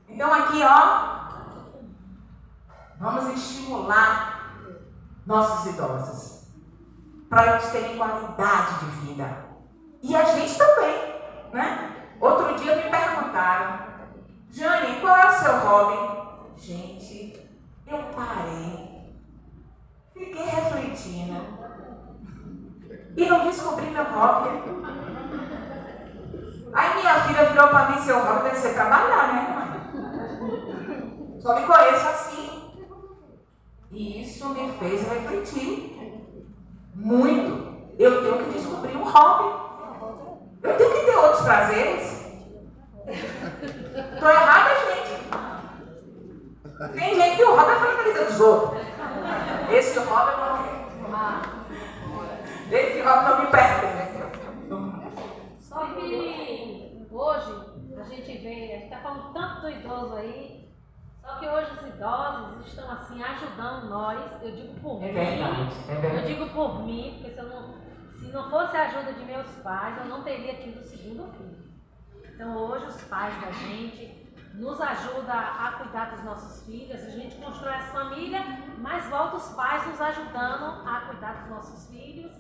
Então aqui, ó, vamos estimular nossos idosos para eles terem qualidade de vida. E a gente também, né? Outro dia me perguntaram, Jane, qual é o seu hobby? Gente, eu parei, fiquei refletindo e não descobri meu hobby. Aí minha filha virou para mim, seu hobby deve ser trabalhar, né, mãe? Só me conheço assim. E isso me fez refletir muito. Eu tenho que descobrir um hobby. Eu tenho que ter outros prazeres. Estou errada, gente. Tem gente que o hobby é fazer a vida dos outros. Esse hobby não. Esse hobby não me pertence. Só que hoje a gente está falando tanto do idoso aí, só que hoje os idosos estão assim ajudando nós, eu digo por mim. É verdade. Eu digo por mim, porque se não fosse a ajuda de meus pais, eu não teria tido o segundo filho. Então hoje os pais da gente nos ajudam a cuidar dos nossos filhos, a gente constrói essa família, mas volta os pais nos ajudando a cuidar dos nossos filhos.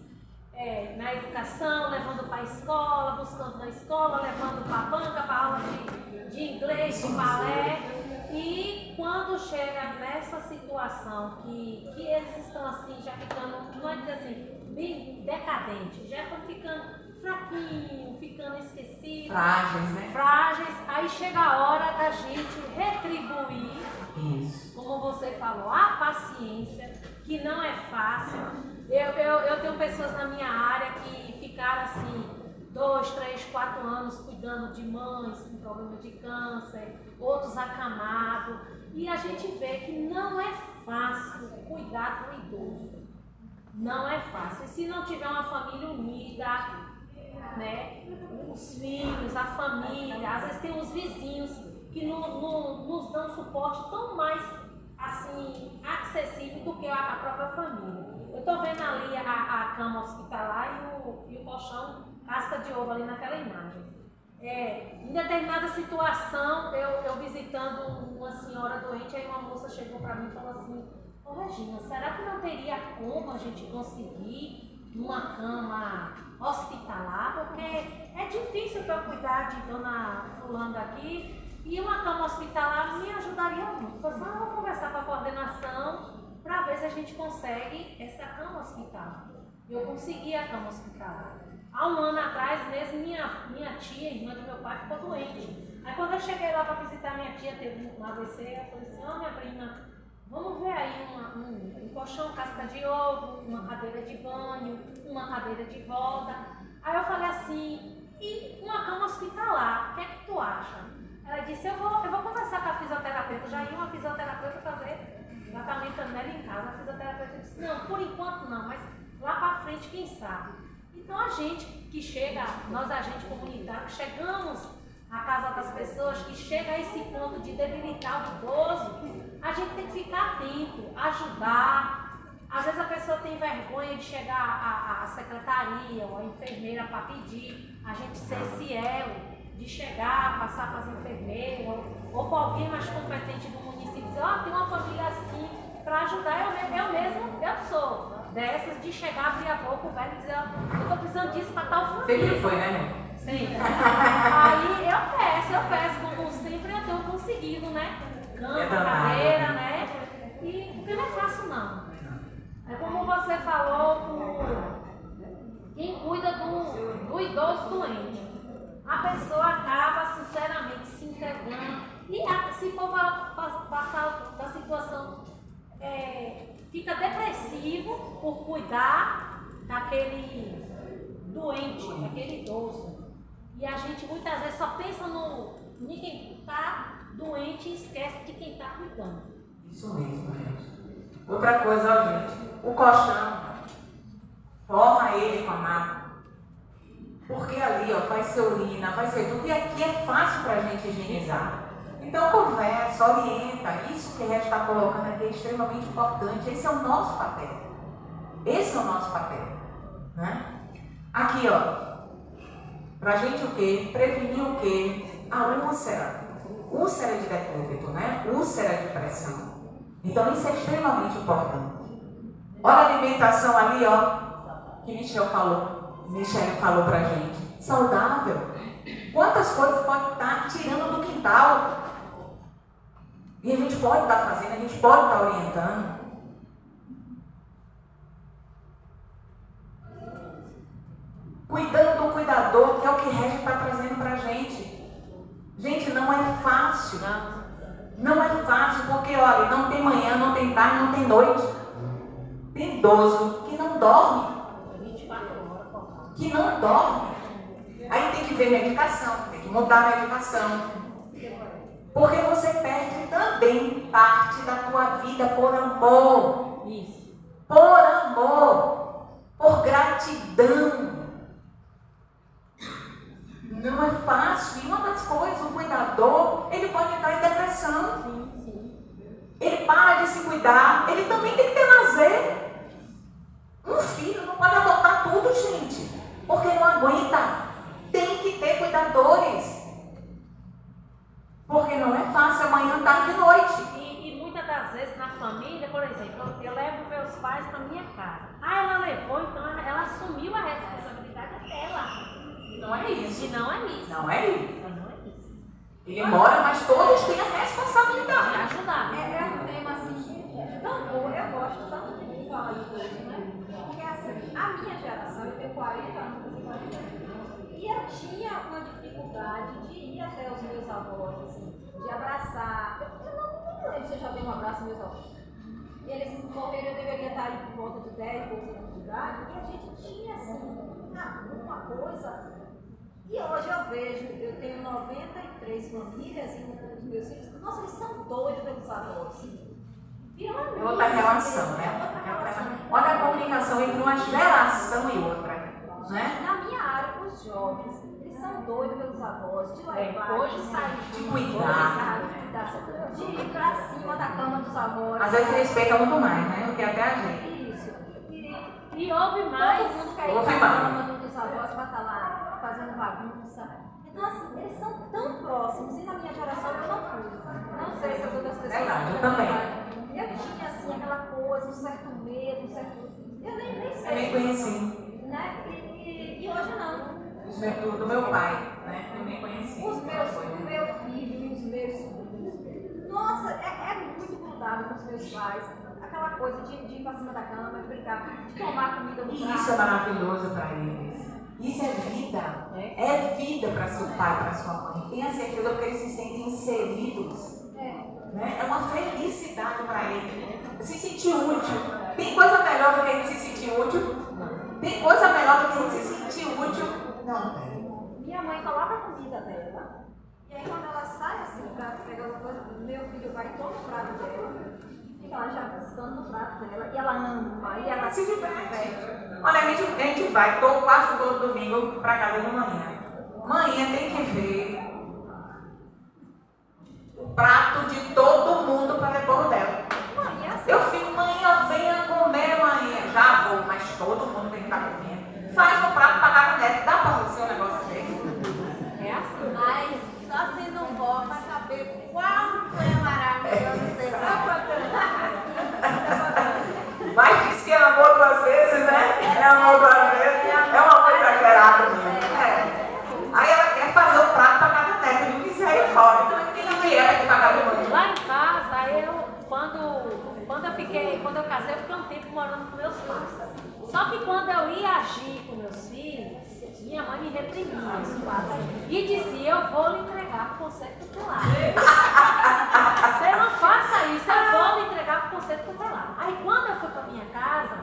Na educação, levando para a escola, buscando na escola, levando para a banca, para aula de inglês, de balé. E quando chega nessa situação que eles estão assim, já ficando, não é dizer assim, bem decadentes, já estão ficando fraquinhos, ficando esquecidos, Frágeis, né? Frágeis, aí chega a hora da gente retribuir, Isso. como você falou, a paciência, que não é fácil. Eu tenho pessoas na minha área que ficaram assim 2, 3, 4 anos cuidando de mães com problema de câncer, outros acamados, e a gente vê que não é fácil cuidar do idoso. Não é fácil. E se não tiver uma família unida, né, os filhos, a família, às vezes tem os vizinhos que nos dão suporte tão mais assim, acessível do que a própria família. Eu estou vendo ali a cama hospitalar e o colchão casca de ovo ali naquela imagem. Em determinada situação, eu visitando uma senhora doente, aí uma moça chegou para mim e falou assim: ô Regina, será que não teria como a gente conseguir uma cama hospitalar? Porque é difícil para eu cuidar de dona fulana aqui, e uma cama hospitalar me ajudaria muito. Eu falei: vou conversar com a coordenação para ver se a gente consegue essa cama hospitalar. Eu consegui a cama hospitalar. Há um ano atrás mesmo, minha tia, irmã do meu pai, ficou doente. Aí quando eu cheguei lá para visitar minha tia, teve um AVC, eu falei assim: ó, minha prima, vamos ver aí um colchão, casca de ovo, uma cadeira de banho, uma cadeira de roda. Aí eu falei assim: e uma cama hospitalar, o que é que tu acha? Ela disse: eu vou conversar com a fisioterapeuta. Já ia uma fisioterapeuta fazer tratamento nela em casa. A fisioterapeuta disse: não, por enquanto não, mas lá para frente quem sabe. Então a gente que chega, nós agentes comunitários, chegamos à casa das pessoas, que chega a esse ponto de debilitar o idoso, a gente tem que ficar atento, ajudar. Às vezes a pessoa tem vergonha de chegar à secretaria ou à enfermeira para pedir, a gente ser esse elo de chegar, passar para as enfermeiras ou para alguém mais competente do município, dizer: ó, tem uma família assim, para ajudar. Eu sou dessas de chegar, abrir a boca, o velho, e dizer: eu estou precisando disso para tal família. Sempre foi, né? Sempre. Aí eu peço, como sempre eu tenho conseguido, né? Cama, cadeira, né? E porque não é fácil não. É como você falou, quem cuida do idoso doente. A pessoa acaba, sinceramente, se entregando. E se for passar da situação, fica depressivo por cuidar daquele doente, daquele idoso. E a gente muitas vezes só pensa em quem está doente e esquece de quem está cuidando. Isso mesmo, gente. Outra coisa, ó, gente, o colchão, forma ele com a mapa. Porque ali, ó, vai ser urina, vai ser tudo, e aqui é fácil para a gente higienizar. Então conversa, orienta, isso que a gente está colocando aqui é extremamente importante, esse é o nosso papel. Esse é o nosso papel, né? Aqui, ó, pra gente o quê? Prevenir o quê? A úlcera de decúbito, né? Úlcera de pressão. Então isso é extremamente importante. Olha a alimentação ali, ó, que Michele falou pra gente. Saudável. Quantas coisas pode estar tirando do quintal? E a gente pode estar fazendo, a gente pode estar orientando. Cuidando do cuidador, que é o que o Regi está trazendo pra gente. Gente, não é fácil. Não é fácil, porque, olha, não tem manhã, não tem tarde, não tem noite. Tem idoso que não dorme. Que não dorme. Aí tem que ver medicação, tem que mudar a medicação. Porque você perde também parte da tua vida por amor. Isso. Por amor. Por gratidão. Não é fácil. E uma das coisas, o cuidador, ele pode entrar em depressão. Ele para de se cuidar. Ele também tem que ter lazer. Um filho não pode adotar tudo, gente. Porque não aguenta. Tem que ter cuidadores. Porque não é fácil amanhã, tarde e noite. E muitas das vezes na família, por exemplo, eu levo meus pais para minha casa. Ela levou, então ela assumiu a responsabilidade dela. Não é isso. E não é isso. Não é isso. Não é isso. Ele mora, mas todos têm a responsabilidade. De ajudar. É um tema assim, eu gosto tanto de falar de coisa, né? Porque assim, a minha geração, eu tenho 40 anos, e 40 anos, e eu tinha uma dificuldade de ir até os meus avós, assim, de abraçar. Eu não lembro se eu já dei um abraço aos meus avós. E eles morreram, eu deveria estar aí por volta de 10, 12 anos de idade, e a gente tinha, assim, uma coisa. E hoje eu vejo, eu tenho 93 famílias e os meus filhos, nossa, eles são doidos pelos avós. É outra relação, né? Olha a comunicação entre uma geração e outra, né? Na minha área, os jovens, eles são doidos pelos avós, de levar, hoje de sai, de cuidar, de ir pra cima da cama dos avós. Às vezes respeitam muito mais, né? Do que até a gente. Isso. E ouve mais. Todo mundo quer ir pra cama dos avós pra estar lá fazendo fazendo bagunça. Então, assim, eles são tão próximos, e na minha geração eu não fui. Não sei se as outras pessoas... Verdade, eu também. Eu tinha, assim, aquela coisa, um certo medo, um certo... Eu nem sei. Eu nem conheci. Né? E hoje não. Do meu pai, né? Eu nem conheci. O meu filho e os meus sobrinhos. Nossa, é muito grudado com os meus pais. Aquela coisa de ir pra cima da cama, de brincar, de tomar comida do prato. Isso é maravilhoso para eles. Isso é vida. É vida para seu pai, para sua mãe. Tenha certeza porque eles se sentem inseridos. Né? É uma felicidade para eles. Se sentir útil. Tem coisa melhor do que a gente se sentir útil? Tem coisa melhor do que a gente se sentir útil? Não tem. Minha mãe coloca a comida dela, e aí quando ela sai assim pra pegar alguma coisa, meu filho vai todo no prato dela, e fica lá já buscando no prato dela, e ela ama, e ela se diverte. Olha, a gente vai quase todo domingo pra casa de manhã. Manhã tem que ver o prato de todo mundo para depois dela. Eu fico, mãe, venha comer, mãe. Já vou, mas todo mundo tem que estar comendo. Faz um prato para cada neto. Dá para você um negócio dele? É assim. Mas só se não for para saber quanto é maravilhoso ser Mas diz que é amor duas vezes, né? É amor duas vezes. É uma coisa exagerada mesmo. Aí ela quer fazer um prato para cada neto. De misericórdia. Quem é que pagar de manhã? Lá em casa, quando eu casei, eu fiquei um tempo morando com meus pais. Só que quando eu ia agir com meus filhos, minha mãe me reprimia e dizia, eu vou lhe entregar para o conselho tutelar. Você não faça isso, eu vou lhe entregar para o conselho tutelar. Aí quando eu fui para minha casa,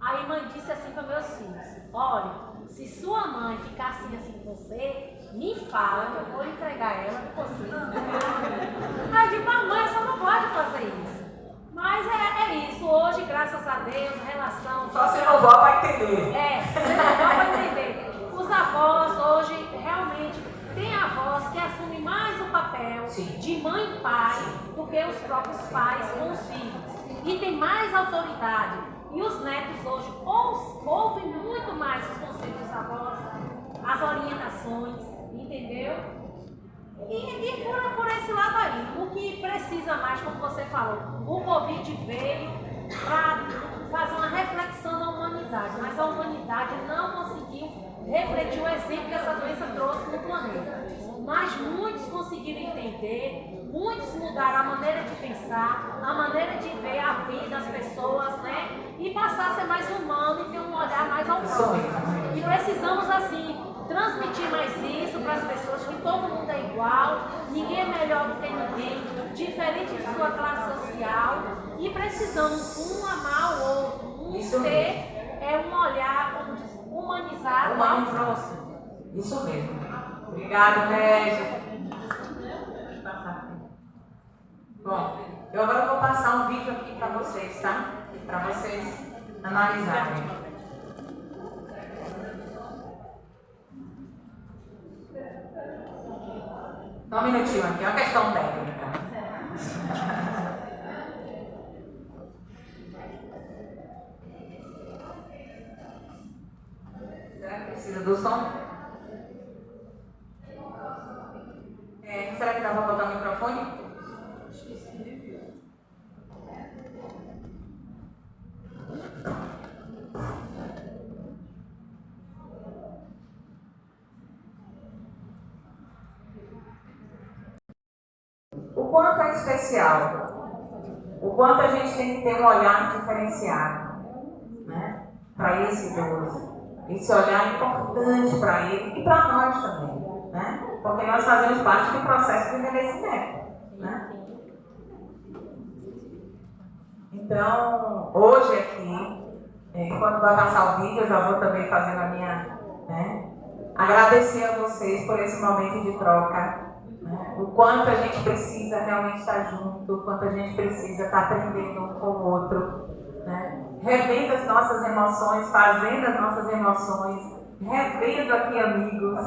a mãe disse assim para meus filhos, olha, se sua mãe ficar assim com você, me fala que eu vou entregar ela para o conselho tutelar. Aí eu digo, mamãe, você não pode fazer isso. Mas é isso, hoje, graças a Deus, a relação... Só se não vó vai entender. Se não vó vai entender. Os avós hoje, realmente, tem avós que assumem mais o papel de mãe e pai do que os próprios pais com os filhos. E tem mais autoridade. E os netos hoje ouvem muito mais os conselhos dos avós, as orientações, entendeu? E por esse lado aí, o que precisa mais, como você falou, o Covid veio para fazer uma reflexão na humanidade, mas a humanidade não conseguiu refletir o exemplo que essa doença trouxe no planeta. Mas muitos conseguiram entender, muitos mudaram a maneira de pensar, a maneira de ver a vida, as pessoas, né? E passar a ser mais humano e ter um olhar mais ao próximo. E precisamos, assim, transmitir mais isso para as pessoas, que todo mundo é igual, ninguém é melhor do que ninguém, diferente de sua classe social, e precisamos um amar o outro, ter um olhar, como diz, humanizado ao próximo. Isso mesmo. Obrigada, Régia. Bom, eu agora vou passar um vídeo aqui para vocês, tá? Para vocês analisarem. Só um minutinho aqui, é uma questão técnica. Será que precisa do som? Será que dá para botar o microfone? O quanto é especial, o quanto a gente tem que ter um olhar diferenciado, né, para esse idoso. Esse olhar é importante para ele e para nós também, né, porque nós fazemos parte do processo de envelhecimento, né. Então, hoje aqui, enquanto vai passar o vídeo, eu já vou também fazendo a minha, né, agradecer a vocês por esse momento de troca. O quanto a gente precisa realmente estar junto, o quanto a gente precisa estar aprendendo um com o outro, né? Revendo as nossas emoções, fazendo as nossas emoções, revendo aqui amigos,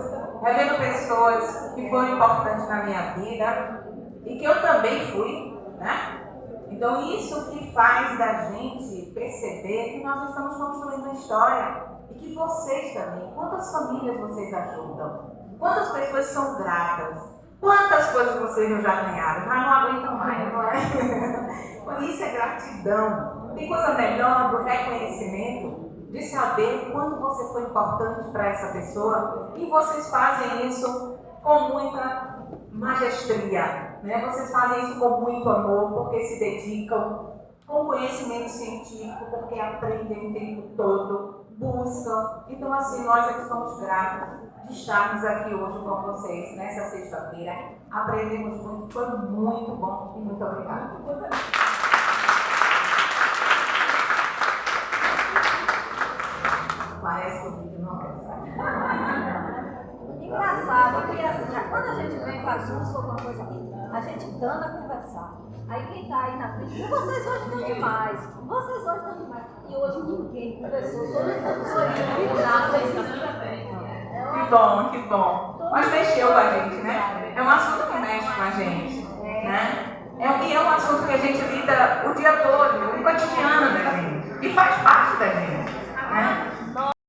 revendo pessoas que foram importantes na minha vida e que eu também fui, né? Então isso que faz da gente perceber que nós estamos construindo uma história e que vocês também, quantas famílias vocês ajudam, quantas pessoas são gratas, quantas coisas vocês já ganharam, já não aguentam mais, não é? Isso é gratidão. Tem coisa melhor do reconhecimento, de saber quanto você foi importante para essa pessoa, e vocês fazem isso com muita majestria, né? Vocês fazem isso com muito amor, porque se dedicam, com conhecimento científico, porque aprendem o tempo todo, buscam. Então, assim, nós aqui somos gratos de estarmos aqui hoje com vocês, nessa sexta-feira. Aprendemos muito, foi muito bom e muito obrigada. Parece que o vídeo não é. Engraçado, porque assim, quando a gente vem com assuntos ou alguma coisa aqui, a gente dando a conversar. Aí quem está aí na frente, vocês hoje estão demais, vocês hoje estão demais. E hoje ninguém conversou sobre Que bom, que bom. Mas mexeu com a gente, né? É um assunto que mexe com a gente, né? É um assunto que a gente lida o dia todo, o cotidiano da gente, e faz parte da gente, né?